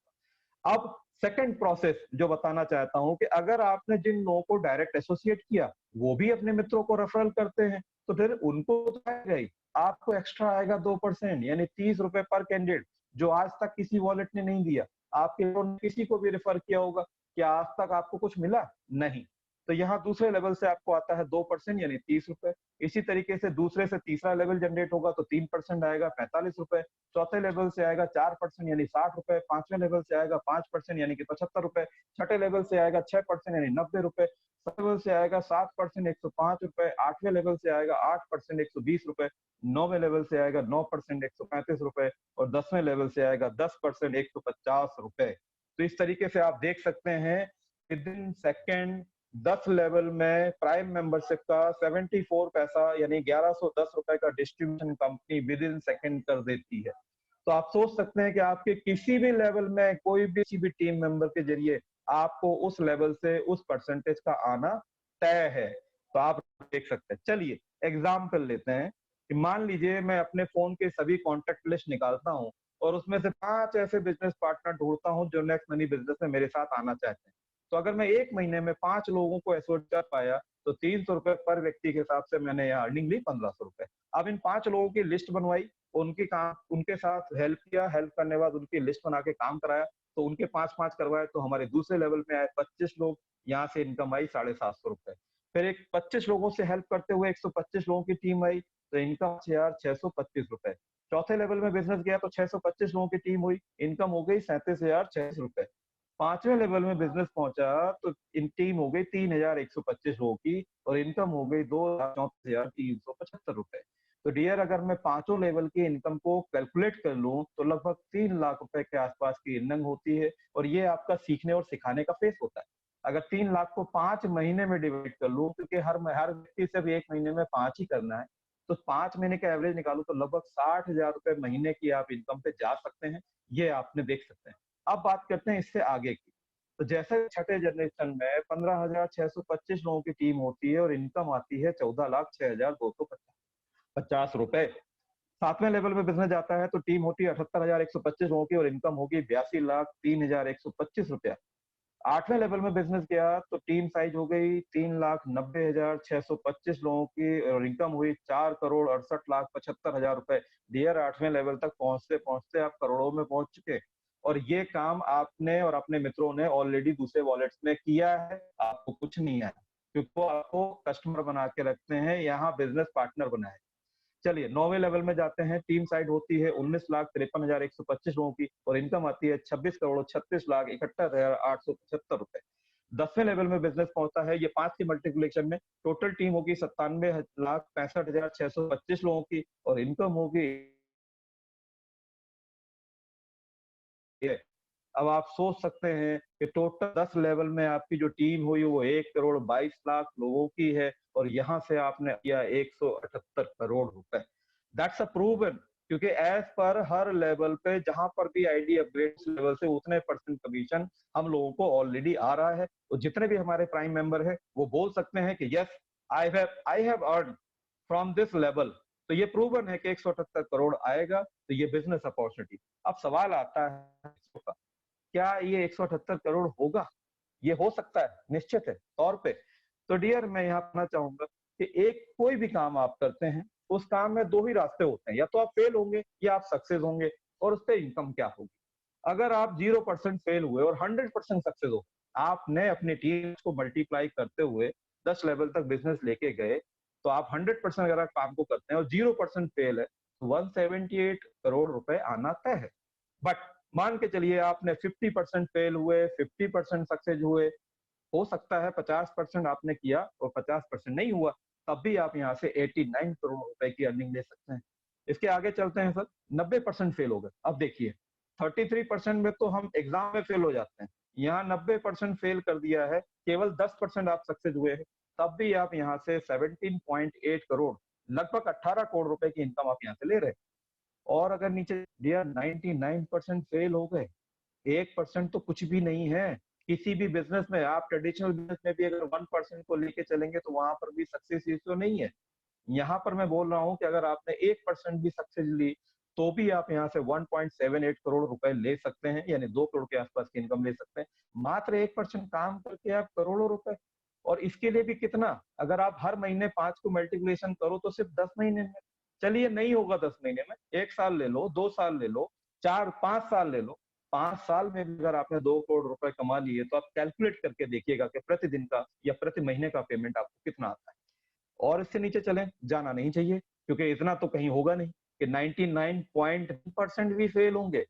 A: अब सेकंड प्रोसेस जो बताना चाहता हूं कि अगर आपने जिन लोगों को डायरेक्ट एसोसिएट किया वो भी अपने मित्रों को रेफरल करते हैं तो फिर उनको तो आएगा ही, आपको एक्स्ट्रा आएगा 2%, यानी 30 रुपए पर कैंडिडेट, जो आज तक किसी वॉलेट ने नहीं दिया। आपके किसी को भी रेफर किया होगा, क्या आज तक आपको कुछ मिला? नहीं। तो यहाँ दूसरे लेवल से आपको आता है 2%, यानी 30 रुपए। इसी तरीके से दूसरे से तीसरा लेवल जनरेट होगा तो 3% आएगा, 45 रुपए। चौथे लेवल से आएगा 4%, यानी 60 रुपए। पांचवें लेवल से आएगा 5%, यानी कि 75 रुपए। छठे लेवल से आएगा 6%, यानी 90 रुपए। सातवें लेवल से आएगा 7%, 105 रुपए। आठवें लेवल से आएगा 8%, 120 रुपए। नौवें लेवल से आएगा 9%, 135 रुपए। और 10वें लेवल से आएगा 10%, 150 रुपए। तो इस तरीके से आप देख सकते हैं विद इन सेकेंड 10 लेवल में प्राइम मेंबरशिप का 74 पैसा, यानी 1110 रुपए का distribution company with in second कर देती है। तो आप सोच सकते हैं कि आपके किसी भी लेवल में कोई भी किसी भी टीम मेंबर के जरिए आपको उस लेवल से उस परसेंटेज का आना तय है। तो आप देख सकते हैं। चलिए एग्जाम्पल लेते हैं कि मान लीजिए मैं अपने फोन के सभी कॉन्टेक्ट लिस्ट निकालता हूं और उसमें से 5 ऐसे बिजनेस पार्टनर ढूंढता हूं जो नेक्स्ट मनी बिजनेस में मेरे साथ आना चाहते हैं। तो अगर मैं एक महीने में 5 लोगों को एसोर्ट कर पाया तो 300 रुपए पर व्यक्ति के हिसाब से मैंने यहाँ अर्निंग ली 1500 रुपए। अब इन 5 लोगों की लिस्ट बनवाई, उनके काम, उनके साथ हेल्प किया, हेल्प करने के बाद उनकी लिस्ट बना के काम कराया, तो उनके 5-5 करवाए, तो हमारे दूसरे लेवल में आए 25 लोग, यहाँ से इनकम आई 750 रुपए। फिर एक 25 लोगों से हेल्प करते हुए 125 लोगों की टीम आई, तो इनकम 6,625 रुपए। चौथे लेवल में बिजनेस गया तो 625 लोगों की टीम हुई, इनकम हो गई 37,600 रुपए। पांचवें लेवल में बिजनेस पहुंचा तो इन टीम हो गई 3,125 लोगों की और इनकम हो गई 2,34,375 रुपए। तो डियर, अगर मैं पांचों लेवल की इनकम को कैलकुलेट कर लूं तो लगभग 3 लाख रुपए के आसपास की इनकम होती है। और ये आपका सीखने और सिखाने का फेस होता है। अगर 3 लाख को 5 महीने में डिवाइड कर लूं, क्योंकि हर व्यक्ति सिर्फ एक महीने में 5 ही करना है, तो 5 महीने का एवरेज निकालू तो लगभग 60,000 रुपए महीने की आप इनकम पे जा सकते हैं। ये आपने देख सकते हैं। अब बात करते हैं इससे आगे की। तो जैसे छठे जनरेशन में 15,625 लोगों की टीम होती है और इनकम आती है 14,06,250 रुपए। सातवें लेवल में बिजनेस जाता है तो टीम होती है 78,125 लोगों की और इनकम होगी 82,03,125 रुपया। 8वें लेवल में बिजनेस गया तो टीम साइज हो गई 3,90,625 लोगों की और इनकम हुई 4,68,75,000 रुपए। डियर 8वें लेवल तक पहुंचते पहुंचते आप करोड़ों में पहुंच चुके। और ये काम आपने और अपने मित्रों ने ऑलरेडी दूसरे वॉलेट्स में किया है, आपको कुछ नहीं है, क्योंकि वो आपको कस्टमर बना के रखते हैं, यहाँ बिजनेस पार्टनर बनाए। चलिए 9वें लेवल में जाते हैं। टीम साइड होती है 19,53,125 लोगों की और इनकम आती है 26,36,71,875 रुपए। 10वें लेवल में बिजनेस पहुंचता है, ये 5 की मल्टीप्लिकेशन में टोटल टीम होगी 97,65,625 लोगों की और इनकम होगी। अब आप सोच सकते हैं कि टोटल 10 लेवल में आपकी जो टीम हुई वो 1,22,00,000 लोगों की है और यहाँ से आपने किया 178 करोड़ रुपए। दैट्स अ प्रूवन, क्योंकि एज पर हर लेवल पे जहां पर भी आईडी अपग्रेड लेवल से उतने परसेंट कमीशन हम लोगों को ऑलरेडी आ रहा है। तो जितने भी हमारे प्राइम मेंबर है वो बोल सकते हैं कि yes, I have earn from this level. तो ये प्रूवन है कि 178 करोड़ आएगा, तो ये बिजनेस अपॉर्चुनिटी। अब सवाल आता है, क्या ये 178 करोड़ होगा? ये हो सकता है, निश्चित है तौर पे। तो डियर मैं यहाँ कहना चाहूंगा कि एक कोई भी काम आप करते हैं, उस काम में 2 ही रास्ते होते हैं, या तो आप फेल होंगे या आप सक्सेस होंगे, और उस पे इनकम क्या होगी। अगर आप 0% फेल हुए और 100% सक्सेस हो, आपने अपनी टीम को मल्टीप्लाई करते हुए 10 लेवल तक बिजनेस लेके गए, तो आप 100% अगर आप काम को करते हैं और 0% फेल है, तो 178 करोड़ रुपए आना तय है। बट मान के चलिए आपने 50% फेल हुए, 50% सक्सेस हुए, हो सकता है 50% आपने किया और 50% नहीं हुआ, तब भी आप यहाँ से 89 करोड़ रुपए की अर्निंग ले सकते हैं। इसके आगे चलते हैं सर। 90% फेल हो गए। अब देखिए 33% में तो हम एग्जाम में फेल हो जाते हैं, यहाँ 90% फेल कर दिया है, केवल 10% आप सक्सेस हुए हैं, तब भी आप यहाँ से 17.8 करोड़, लगभग 18 करोड़ रुपए की इनकम आप यहाँ से ले रहे हैं। और अगर नीचे दिया 99% फेल हो गए, 1% तो कुछ भी नहीं है। किसी भी बिजनेस में, आप ट्रेडिशनल बिजनेस में भी अगर 1% को लेके चलेंगे तो वहां पर भी सक्सेस रेशियो नहीं है। यहाँ पर मैं बोल रहा हूँ कि अगर आपने 1% भी सक्सेस ली, तो भी आप यहाँ से 1.78 करोड़ रुपए ले सकते हैं, यानी 2 करोड़ के आसपास की इनकम ले सकते हैं। मात्र 1% काम करके आप करोड़ों रुपए। और इसके लिए भी कितना, अगर आप हर महीने 5 को मल्टीप्लिकेशन करो तो सिर्फ 10 महीने में। चलिए नहीं होगा 10 महीने में, 1 साल ले लो, 2 साल ले लो, 4-5 साल ले लो। 5 साल में भी अगर आपने 2 करोड़ रुपए कमा लिए, तो आप कैलकुलेट करके देखिएगा कि प्रतिदिन का या प्रति महीने का पेमेंट आपको कितना आता है। और इससे नीचे चलें, जाना नहीं चाहिए, क्योंकि इतना तो कहीं होगा नहीं कि 99% भी फेल होंगे,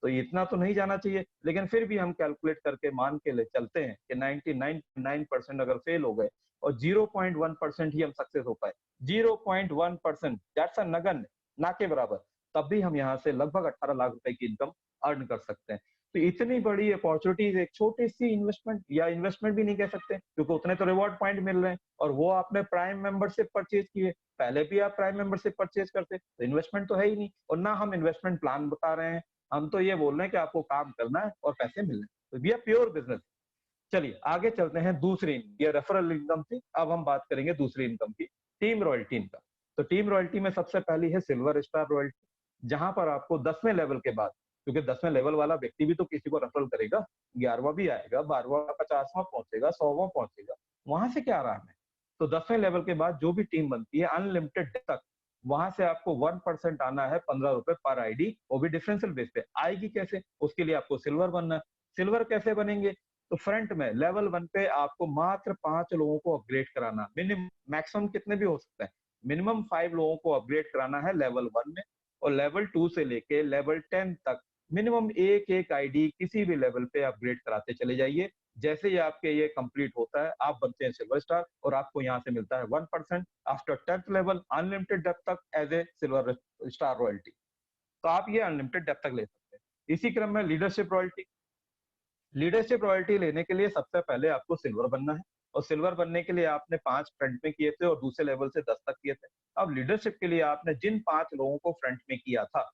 A: तो इतना तो नहीं जाना चाहिए। लेकिन फिर भी हम कैलकुलेट करके मान के ले चलते हैं कि 99.9% अगर फेल हो गए और 0.1% ही हम सक्सेस हो पाए, 0.1%, दैट्स अ नगन, ना के बराबर, तब भी हम यहाँ से लगभग 18 लाख रुपए की इनकम अर्न कर सकते हैं। तो इतनी बड़ी अपॉर्चुनिटीज एक छोटी सी इन्वेस्टमेंट, या इन्वेस्टमेंट भी नहीं कह सकते, क्योंकि उतने तो रिवॉर्ड पॉइंट मिल रहे हैं, और वो आपने प्राइम मेंबरशिप परचेज किए। पहले भी आप प्राइम मेंबरशिप परचेज करते, तो इन्वेस्टमेंट तो है ही नहीं, और ना हम इन्वेस्टमेंट प्लान बता रहे हैं। हम तो ये बोल रहे हैं कि आपको काम करना है और पैसे मिल रहे हैं, तो वी आर प्योर बिजनेस। चलिए आगे चलते हैं। दूसरी, ये रेफरल इनकम थी, अब हम बात करेंगे दूसरी इनकम की, टीम रॉयल्टी इनकम। तो टीम रॉयल्टी में सबसे पहली है सिल्वर स्टार रॉयल्टी, जहां पर आपको 10वें लेवल के बाद, क्योंकि 10वें लेवल वाला व्यक्ति भी तो किसी को रेफरल करेगा, 11वां भी आएगा, 12वां, 50वां पहुंचेगा, 100वां पहुंचेगा, वहां से क्या आराम है। तो 10वें लेवल के बाद जो भी टीम बनती है अनलिमिटेड तक, वहां से आपको 1% आना है, 15 रुपए पर आईडी, वो भी डिफरेंशियल बेस पे आएगी। कैसे? उसके लिए आपको सिल्वर बनना है। सिल्वर कैसे बनेंगे? तो फ्रंट में लेवल 1 पे आपको मात्र 5 लोगों को अपग्रेड कराना, मिनिमम, मैक्सिमम कितने भी हो सकते हैं, मिनिमम 5 लोगों को अपग्रेड कराना है लेवल 1 में। और लेवल 2 से लेके लेवल 10 तक मिनिमम एक एक आईडी किसी भी लेवल पे अपग्रेड कराते चले जाइए। जैसे ही आपके ये कंप्लीट होता है, आप बनते हैं सिल्वर स्टार, और आपको यहाँ से मिलता है 1% after 10th level, unlimited depth तक as a silver star royalty. तो आप ये अनलिमिटेड डेप्थ तक ले सकते हैं। इसी क्रम में लीडरशिप रॉयल्टी। लीडरशिप रॉयल्टी लेने के लिए सबसे पहले आपको सिल्वर बनना है, और सिल्वर बनने के लिए आपने 5 फ्रंट में किए थे और दूसरे लेवल से 10 तक किए थे। अब लीडरशिप के लिए आपने जिन 5 लोगों को फ्रंट में किया था,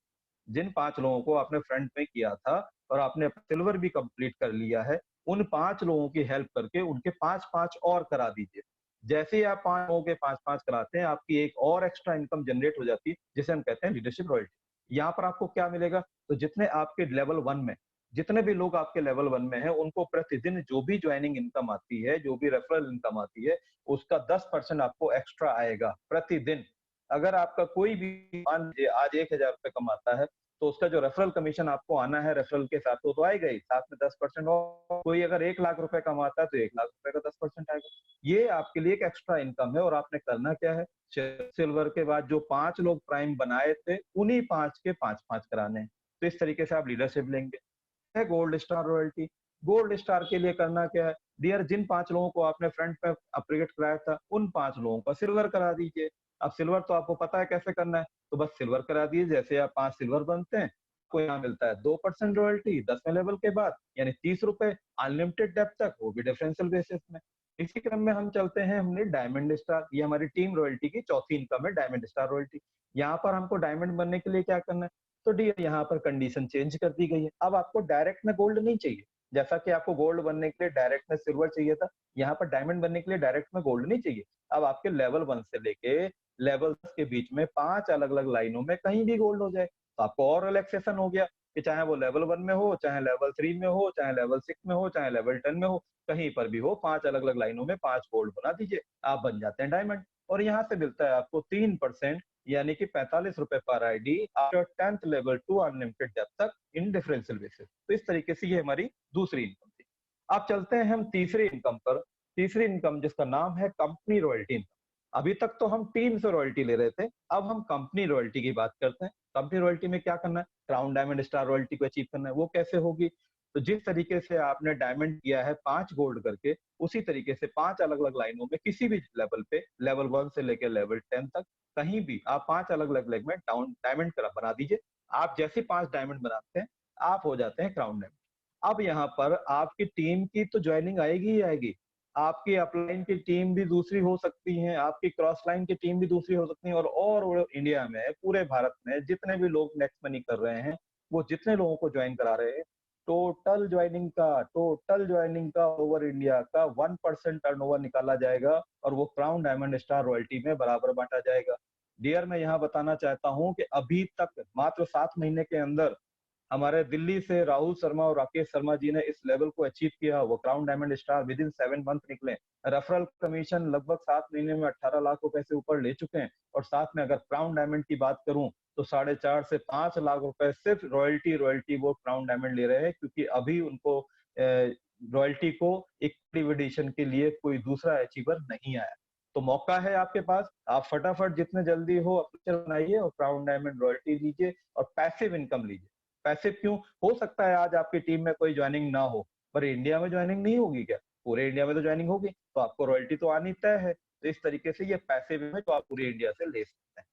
A: जिन 5 लोगों को आपने फ्रंट में किया था और आपने सिल्वर भी कंप्लीट कर लिया है, उन 5 लोगों की हेल्प करके उनके 5-5 और करा दीजिए। जैसे ही आप 5 लोगों के 5-5 कराते हैं, आपकी एक और एक्स्ट्रा इनकम जनरेट हो जाती है, जिसे हम कहते हैं लीडरशिप रॉयल्टी। यहाँ पर आपको क्या मिलेगा? तो जितने आपके लेवल 1 में जितने भी लोग आपके लेवल 1 में हैं, उनको प्रतिदिन जो भी ज्वाइनिंग इनकम आती है, जो भी रेफरल इनकम आती है, उसका 10% आपको एक्स्ट्रा आएगा प्रतिदिन। अगर आपका कोई भी मान लीजिए आज ₹1000 कमाता है, तो उसका जो रेफरल कमीशन आपको आना है रेफरल के साथ, वो तो आएगा ही, साथ में 10% और कोई अगर ₹1,00,000 कमाता है, तो ₹1,00,000 का 10% आएगा। ये आपके लिए एक एक्स्ट्रा इनकम है और आपने करना क्या है, सिल्वर के बाद जो 5 लोग प्राइम बनाए थे, उन्हीं 5 के 5-5 कराने हैं। तो इस तरीके से आप लीडरशिप लेंगे। है gold star royalty. Gold star के लिए करना क्या है? डियर जिन 5 लोगों को आपने फ्रंट पे अपग्रेड कराया था, उन 5 लोगों का सिल्वर करा दीजिए। अब सिल्वर तो आपको पता है कैसे करना है, तो बस सिल्वर करा दीजिए। जैसे आप 5 सिल्वर बनते हैं, आपको यहाँ मिलता है 2% रॉयल्टी 10वें लेवल के बाद, यानी ₹30 अनलिमिटेड डेप्थ तक, वो भी डिफरेंशियल बेसिस में। इसी क्रम में हम चलते हैं हमने डायमंड स्टार, ये हमारी टीम रॉयल्टी की चौथी इनकम है डायमंड स्टार रॉयल्टी। यहाँ पर हमको डायमंड बनने के लिए क्या करना है? तो डियर यहाँ पर कंडीशन चेंज कर दी गई है। अब आपको डायरेक्ट में गोल्ड नहीं चाहिए। जैसा कि आपको गोल्ड बनने के लिए डायरेक्ट में सिल्वर चाहिए था, यहाँ पर डायमंड बनने के लिए डायरेक्ट में गोल्ड नहीं चाहिए। अब आपके लेवल 1 से लेके लेवल 10 के बीच में 5 अलग-अलग लाइनों में कहीं भी गोल्ड हो जाए, तो आपको और रिलैक्सेशन हो गया कि चाहे वो लेवल 1 में हो, चाहे लेवल 3 में हो, चाहे लेवल 6 में हो, चाहे लेवल 10 में हो, कहीं पर भी हो, 5 अलग-अलग लाइनों में 5 गोल्ड बना दीजिए, आप बन जाते हैं डायमंड। और यहाँ से मिलता है आपको 3% यानी कि ₹45 पर ID after 10th level to unlimited depth तक इन डिफरेंशियल बेसिस। तो इस तरीके से ये हमारी दूसरी इनकम थी। अब चलते हैं हम तीसरी इनकम पर। तीसरी इनकम जिसका नाम है कंपनी रॉयल्टी इनकम। अभी तक तो हम टीम से रॉयल्टी ले रहे थे, अब हम कंपनी रॉयल्टी की बात करते हैं। कंपनी रॉयल्टी में क्या करना है? क्राउन डायमंड स्टार रॉयल्टी को अचीव करना है। वो कैसे होगी? तो जिस तरीके से आपने डायमंड किया है 5 गोल्ड करके, उसी तरीके से 5 अलग-अलग लाइनों में किसी भी लेवल पे, लेवल 1 से लेकर लेवल 10 तक कहीं भी आप 5 अलग-अलग लेग में डायमंड करा बना दीजिए। आप जैसे 5 डायमंड बनाते हैं, आप हो जाते हैं क्राउन डायमंड। अब यहाँ पर आपकी टीम की तो जॉइनिंग आएगी ही आएगी। आपकी अपलाइन की टीम भी दूसरी हो सकती है, आपकी क्रॉस लाइन की टीम भी दूसरी हो सकती है और इंडिया में, पूरे भारत में जितने भी लोग नेक्स्ट मनी कर रहे हैं, वो जितने लोगों को जॉइन करा रहे हैं, टोटल जॉइनिंग का ओवर इंडिया का 1% टर्नओवर निकाला जाएगा और वो क्राउन डायमंड स्टार रॉयल्टी में बराबर बाँटा जाएगा। डियर मैं यहाँ बताना चाहता हूँ कि अभी तक मात्र 7 महीने के अंदर हमारे दिल्ली से राहुल शर्मा और राकेश शर्मा जी ने इस लेवल को अचीव किया, वो crown diamond star within 7 month निकले। रेफरल कमीशन लगभग 7 महीने में 18 लाख रुपए से ऊपर ले चुके हैं और साथ में अगर क्राउन डायमंड की बात करूं तो 4.5 से 5 लाख रुपए सिर्फ रॉयल्टी वो क्राउन डायमंड ले रहे हैं क्योंकि अभी उनको रॉयल्टी को इक्विटी एडिशन के लिए कोई दूसरा अचीवर नहीं आया। तो मौका है आपके पास, आप फटाफट जितने जल्दी हो अफिशियल बनाइए और क्राउन डायमंड रॉयल्टी लीजिए और पैसिव इनकम लीजिए। पैसिव क्यों? हो सकता है आज आपकी टीम में कोई जॉइनिंग ना हो, पर इंडिया में जॉइनिंग नहीं होगी क्या? पूरे इंडिया में तो जॉइनिंग होगी, तो आपको रॉयल्टी तो आनी तय है। तो इस तरीके से ये पैसिव है जो आप पूरे इंडिया से ले सकते हैं।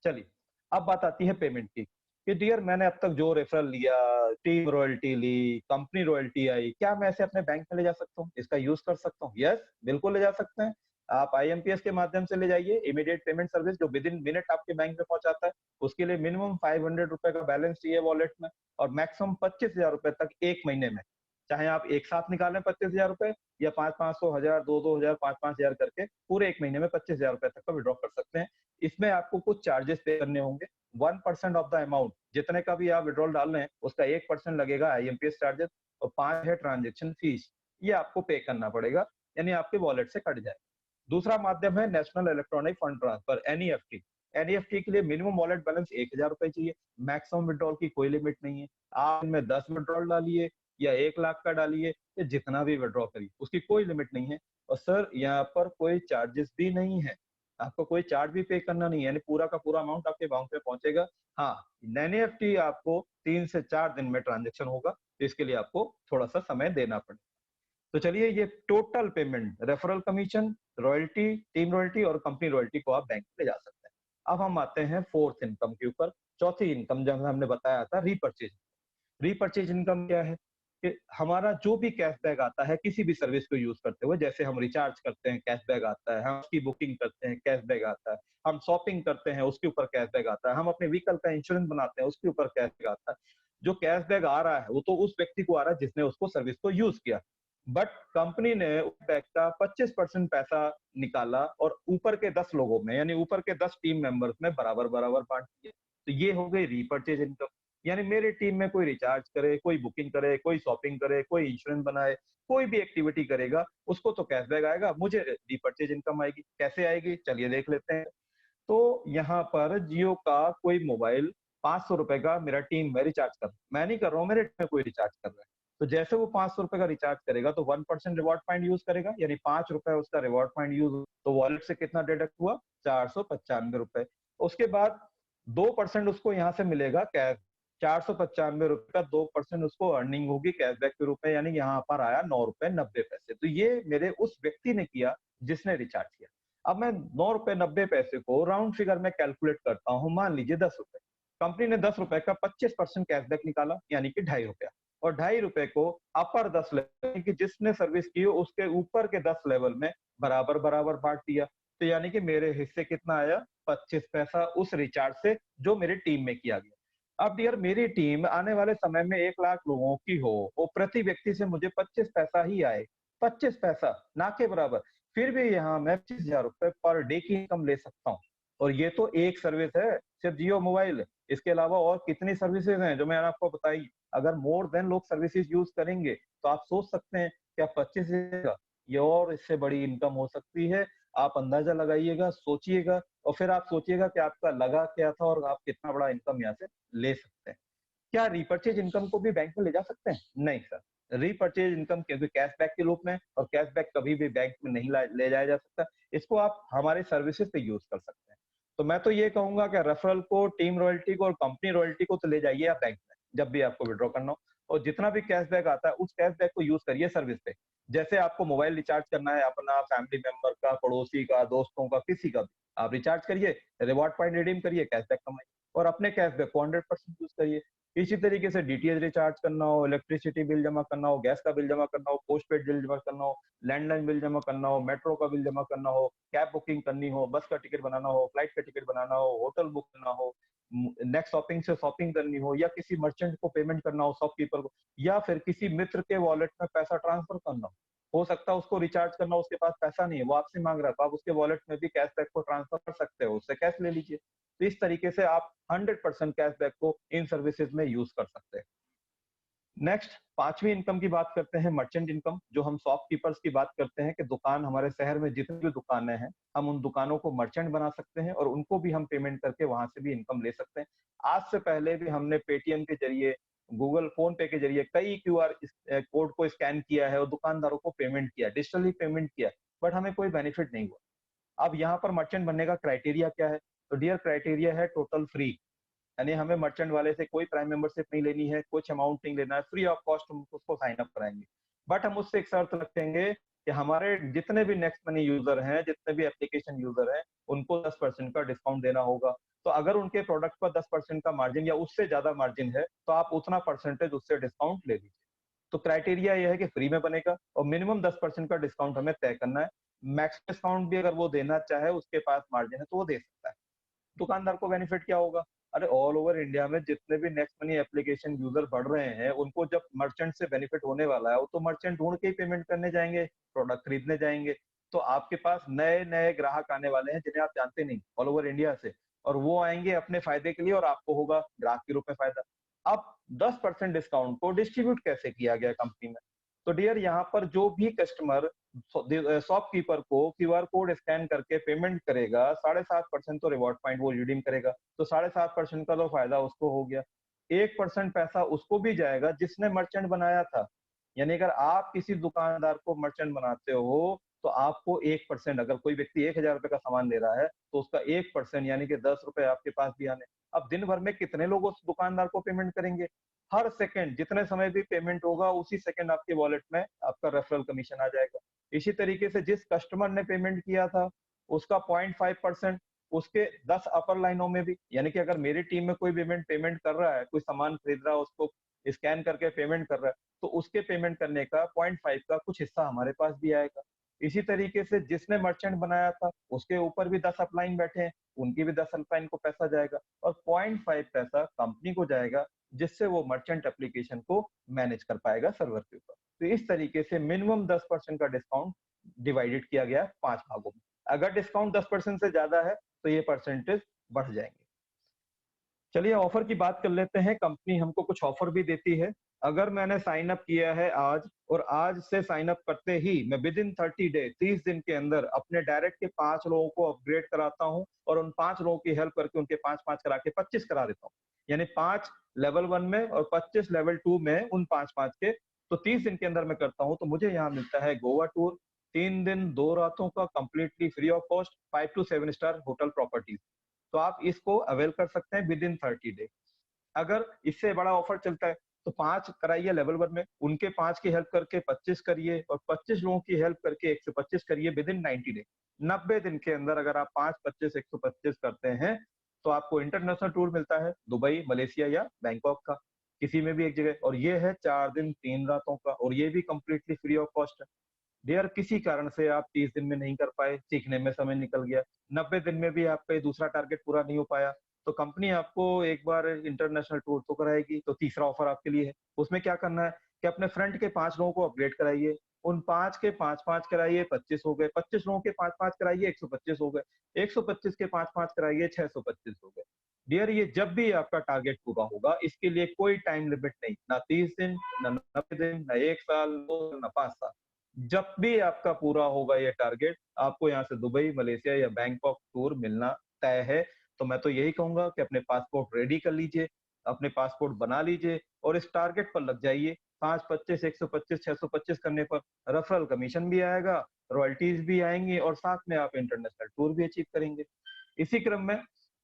A: चलिए, अब बात आती है पेमेंट की, कि डियर मैंने अब तक जो रेफरल लिया, टीम रॉयल्टी ली, कंपनी रॉयल्टी आई, क्या मैं इसे अपने बैंक में ले जा सकता हूँ? इसका यूज़ कर सकता हूँ? यस, बिल्कुल ले जा सकते हैं। आप आईएमपीएस के माध्यम से ले जाइए, इमीडिएट पेमेंट सर्विस जो विदिन मिनट आपके बैंक में पहुँचाता है। उसके लिए मिनिमम ₹500 का बैलेंस चाहिए वॉलेट में और मैक्सिमम ₹25,000 तक 1 महीने में। चाहे आप एक साथ निकालें ₹25,000 या 5-500, 1000, 2-2 हजार, 5-5 हजार करके पूरे 1 महीने में ₹25,000 तक का विथड्रॉ कर सकते हैं। इसमें आपको कुछ चार्जेस पे करने होंगे। 1% ऑफ द अमाउंट जितने का भी आप विथड्रॉल डाल रहे हैं, उसका 1% लगेगा आईएमपीएस चार्जेस और 5 है ट्रांज़ैक्शन फीस। ये आपको पे करना पड़ेगा, यानी आपके वॉलेट से कट जाएगा। दूसरा माध्यम है national electronic fund transfer NEFT. NEFT के लिए मिनिमम वॉलेट बैलेंस ₹1000 चाहिए, मैक्सिमम विथड्रॉल की कोई लिमिट नहीं है। आप इनमें 10 विथड्रॉल डालिए या 1 लाख का डालिए या जितना भी विथड्रॉ करिए, उसकी कोई लिमिट नहीं है। और सर यहाँ पर कोई चार्जेस भी नहीं है, आपको कोई चार्ज भी पे करना नहीं है, यानी पूरा का पूरा अमाउंट आपके बैंक में पहुंचेगा। हाँ, एनईएफटी आपको 3 से 4 दिन में ट्रांजैक्शन होगा, तो इसके लिए आपको थोड़ा सा समय देना पड़ेगा। तो चलिए ये total payment referral commission, royalty, team royalty और कंपनी रॉयल्टी को आप बैंक में ले जा सकते हैं। अब हम आते हैं फोर्थ इनकम के ऊपर। चौथी इनकम जब हमने बताया था रीपर्चेज। रीपर्चेज इनकम क्या है? कि हमारा जो भी कैशबैक आता है किसी भी सर्विस को यूज करते हुए, जैसे हम रिचार्ज करते हैं कैशबैक आता है, हम उसकी बुकिंग करते हैं कैशबैक आता है, हम शॉपिंग करते हैं उसके ऊपर कैशबैक आता है, हम अपने व्हीकल का इंश्योरेंस बनाते हैं उसके ऊपर कैशबैक आता है। जो कैशबैक आ रहा है वो तो उस व्यक्ति को आ रहा है जिसने उसको सर्विस को यूज किया, बट कंपनी ने उस बैक का 25% पैसा निकाला और ऊपर के 10 लोगों में, यानी ऊपर के 10 टीम मेंबर्स में बराबर बराबर बांट दिया। तो ये हो गई रीपर्चेज इनकम। यानी मेरे टीम में कोई रिचार्ज करे, कोई बुकिंग करे, कोई शॉपिंग करे, कोई इंश्योरेंस बनाए, कोई भी एक्टिविटी करेगा, उसको तो कैशबैक आएगा, मुझे रीपर्चेज इनकम आएगी। कैसे आएगी? चलिए देख लेते हैं। तो यहाँ पर जियो का कोई मोबाइल ₹500 का मेरा टीम में रिचार्ज कर रहा है। मैं नहीं कर रहा हूँ, मेरे टीम में कोई रिचार्ज कर रहा है। तो जैसे वो ₹500 का रिचार्ज करेगा तो 1% रिवॉर्ड पॉइंट यूज़ करेगा, यानी ₹5 उसका रिवॉर्ड पॉइंट यूज़, तो वॉलेट से कितना डिडक्ट हुआ? ₹495। उसके बाद 2% उसको यहाँ से मिलेगा कैश। ₹495 का 2% उसको अर्निंग होगी कैशबैक के रूप में, यानी यहाँ पर आया ₹9.90। तो ये मेरे उस व्यक्ति ने किया जिसने रिचार्ज किया। अब मैं ₹9.90 को राउंड फिगर में कैलकुलेट करता हूँ, मान लीजिए ₹10। कंपनी ने ₹10 का 25% कैशबैक निकाला, यानी कि ₹2.50, और ₹2.50 को अपर 10 लेवल, यानी कि जिसने सर्विस की उसके ऊपर के 10 लेवल में बराबर-बराबर बाँट दिया। तो यानी कि मेरे हिस्से कितना आया? 25 पैसा उस रिचार्ज से जो मेरी टीम में किया गया। अब डियर मेरी टीम आने वाले समय में 1 लाख लोगों की हो, वो प्रति व्यक्ति से मुझे 25 पैसा ही आए, 25 पैसा, ना के बराबर। फिर भी यहाँ मैं ₹25,000 पर डे की इनकम ले सकता हूँ। और ये तो एक सर्विस है, सिर्फ जियो मोबाइल। इसके अलावा और कितनी सर्विसेज़ हैं जो मैंने आपको बताई। अगर मोर देन लोग सर्विसेज़ यूज़ करेंगे, तो आप सोच सकते हैं क्या 25,000 का ये और इससे बड़ी इनकम हो सकती है। आप अंदाज़ा लगाइएगा, सोचिएगा, और फिर आप सोचिएगा कि आपका लगा क्या था और आप कितना बड़ा इनकम यहाँ से ले सकते हैं। क्या रीपर्चेज इनकम को भी बैंक में ले जा सकते हैं? नहीं सर। रीपर्चेज इनकम क्योंकि कैशबैक के रूप में, और कैशबैक कभी भी बैंक में नहीं ले जाया जा सकता। इसको आप हमारे सर्विसेज पे यूज़ कर सकते हैं। तो मैं तो ये कहूँगा कि रेफरल को, टीम रॉयल्टी को और कंपनी रॉयल्टी को तो ले जाइए आप बैंक में, जब भी आपको विथड्रॉ करना हो, और जितना भी कैशबैक आता है, उस कैशबैक को यूज़ करिए सर्विस पे। जैसे आपको मोबाइल रिचार्ज करना है अपना, फैमिली मेंबर का, पड़ोसी का, दोस्तों का, किसी का भी, आप रिचार्ज करिए, रिवॉर्ड पॉइंट रिडीम करिए, कैशबैक कमाइए, और अपने कैशबैक को 100% यूज़ करिए। इसी तरीके से डीटीएच रिचार्ज करना हो, इलेक्ट्रिसिटी बिल जमा करना हो, गैस का बिल जमा करना हो, पोस्टपेड बिल जमा करना हो, लैंडलाइन बिल जमा करना हो, मेट्रो का बिल जमा करना हो, कैब बुकिंग करनी हो, बस का टिकट बनाना हो, फ्लाइट का टिकट बनाना हो, होटल बुक करना हो, नेक्स्ट शॉपिंग से शॉपिंग करनी हो, या किसी मर्चेंट को पेमेंट करना हो, शॉपकीपर को, या फिर किसी मित्र के वॉलेट में पैसा ट्रांसफर करना हो सकता है उसको रिचार्ज करना, उसके पास पैसा नहीं है, वो आपसे मांग रहा है, तो आप उसके वॉलेट में भी कैशबैक को ट्रांसफर कर सकते हो, उससे कैश ले लीजिए। तो इस तरीके से आप 100% कैशबैक को इन सर्विसेज में यूज कर सकते हैं। नेक्स्ट, पांचवी इनकम की बात करते हैं, मर्चेंट इनकम। जो हम शॉपकीपर्स की बात करते हैं कि दुकान, हमारे शहर में जितनी भी दुकानें हैं, हम उन दुकानों को मर्चेंट बना सकते हैं और उनको भी हम पेमेंट करके वहां से भी इनकम ले सकते हैं। आज से पहले भी हमने पेटीएम के जरिए, गूगल फोन पे के जरिए कई क्यूआर कोड को स्कैन किया है और दुकानदारों को पेमेंट किया, डिजिटली पेमेंट किया, बट हमें कोई बेनिफिट नहीं हुआ। अब यहाँ पर मर्चेंट बनने का क्राइटेरिया क्या है? तो डियर क्राइटेरिया है टोटल फ्री, यानी हमें मर्चेंट वाले से कोई प्राइम मेंबरशिप नहीं लेनी है, कुछ अमाउंट नहीं लेना है, फ्री ऑफ कॉस्ट हम उसको साइन अप कराएंगे। बट हम उससे एक शर्त रखेंगे कि हमारे जितने भी नेक्स्ट मनी यूजर हैं, जितने भी एप्लीकेशन यूजर हैं, उनको 10% का डिस्काउंट देना होगा। तो अगर उनके प्रोडक्ट पर 10% का मार्जिन या उससे ज्यादा मार्जिन है, तो आप उतना परसेंटेज उससे डिस्काउंट ले लीजिए। तो क्राइटेरिया यह है कि फ्री में बनेगा और मिनिमम 10% का डिस्काउंट हमें तय करना है। मैक्स डिस्काउंट भी अगर वो देना चाहे, उसके पास मार्जिन है, तो वो दे सकता है। दुकानदार को बेनिफिट क्या होगा? अरे ऑल ओवर इंडिया में जितने भी नेक्स्ट मनी एप्लीकेशन यूजर बढ़ रहे हैं, उनको जब मर्चेंट से बेनिफिट होने वाला है, वो तो मर्चेंट ढूंढ के ही पेमेंट करने जाएंगे, प्रोडक्ट खरीदने जाएंगे। तो आपके पास नए नए ग्राहक आने वाले हैं जिन्हें आप जानते नहीं, ऑल ओवर इंडिया से, और वो आएंगे अपने फायदे के लिए और आपको होगा ग्राहक के रूप में फायदा। अब 10% डिस्काउंट को डिस्ट्रीब्यूट कैसे किया गया कंपनी में? तो डियर यहाँ पर जो भी कस्टमर शॉपकीपर को क्यूआर कोड स्कैन करके पेमेंट करेगा, 7.5% तो रिवॉर्ड पॉइंट वो रिडीम करेगा, तो 7.5% का तो फायदा उसको हो गया। 1% पैसा उसको भी जाएगा जिसने मर्चेंट बनाया था। यानी अगर आप किसी दुकानदार को मर्चेंट बनाते हो, तो आपको 1%, अगर कोई व्यक्ति ₹1,000 का सामान ले रहा है, तो उसका 1% यानी कि ₹10 आपके पास भी आने। अब दिन भर में कितने लोग उस दुकानदार को पेमेंट करेंगे? हर सेकंड, जितने समय भी पेमेंट होगा, उसी सेकंड आपके वॉलेट में आपका रेफरल कमीशन आ जाएगा। इसी तरीके से जिस कस्टमर ने पेमेंट किया था, उसका 0.5% उसके 10 अपर लाइनों में भी, यानी कि अगर मेरी टीम में कोई पेमेंट पेमेंट कर रहा है, कोई सामान खरीद रहा है, उसको स्कैन करके पेमेंट कर रहा है, तो उसके पेमेंट करने का 0.5 का कुछ हिस्सा हमारे पास भी आएगा। इसी तरीके से जिसने मर्चेंट बनाया था, उसके ऊपर भी 10 अपलाइन बैठे हैं, उनकी भी 10 अपलाइन को पैसा जाएगा, और 0.5 पैसा कंपनी को जाएगा, जिससे वो मर्चेंट एप्लीकेशन को मैनेज कर पाएगा सर्वर के ऊपर। तो इस तरीके से मिनिमम 10% का डिस्काउंट डिवाइडेड किया गया है 5 भागों में। अगर डिस्काउंट 10% से ज्यादा है, तो ये परसेंटेज बढ़ जाएंगे। चलिए ऑफर की बात कर लेते हैं। कंपनी हमको कुछ ऑफर भी देती है। अगर मैंने साइन अप किया है आज और आज से साइन अप करते ही मैं विद इन 30 डे 30 दिन के अंदर अपने डायरेक्ट के 5 लोगों को अपग्रेड कराता हूँ और उन 5 लोगों की हेल्प करके उनके 5-5 करा के 25 करा देता हूँ। यानी 5 लेवल 1 में और 25 लेवल 2 में उन 5-5 के, तो 30 दिन के अंदर मैं करता हूँ। तो मुझे यहाँ मिलता है गोवा टूर 3 दिन 2 रातों का completely free of cost 5 to 7 star hotel properties. तो आप इसको अवेल कर सकते हैं विद इन 30 डे। अगर इससे बड़ा ऑफर चलता है तो 5 कराइए लेवल 1 में, उनके 5 की हेल्प करके 25 करिए और 25 लोगों की हेल्प करके 125 करिए विद इन 90 डे। 90 दिन के अंदर अगर आप 5, 25, 125 करते हैं तो आपको इंटरनेशनल टूर मिलता है दुबई, मलेशिया या बैंकॉक का, किसी में भी एक जगह। और ये है 4 दिन 3 रातों का और ये भी कंप्लीटली फ्री ऑफ कॉस्ट है। डियर किसी कारण से आप 30 दिन में नहीं कर पाए, सीखने में समय निकल गया, 90 दिन में भी आपका ये दूसरा टारगेट पूरा नहीं हो पाया, तो कंपनी आपको एक बार इंटरनेशनल टूर तो कराएगी। तो तीसरा ऑफर आपके लिए है। उसमें क्या करना है कि अपने फ्रंट के 5 लोगों को अपग्रेड कराइए, उन 5 के 5-5 कराइए 25 हो गए, 25 लोगों के 5-5 कराइए 125 हो गए, 125 के 5-5 कराइए 625 हो गए। डियर ये जब भी आपका टारगेट पूरा होगा, इसके लिए कोई टाइम लिमिट नहीं, ना 30 दिन, ना 90 दिन, ना 1 साल, ना 5 साल। जब भी आपका पूरा होगा ये टारगेट, आपको यहाँ से दुबई, मलेशिया या बैंकॉक टूर मिलना तय है। तो मैं तो यही कहूँगा कि अपने पासपोर्ट रेडी कर लीजिए, अपने पासपोर्ट बना लीजिए और इस टारगेट पर लग जाइए। 5, 25, 125, 625 करने पर रेफरल कमीशन भी आएगा, रॉयल्टीज भी आएँगी और साथ में आप इंटरनेशनल टूर भी अचीव करेंगे। इसी क्रम में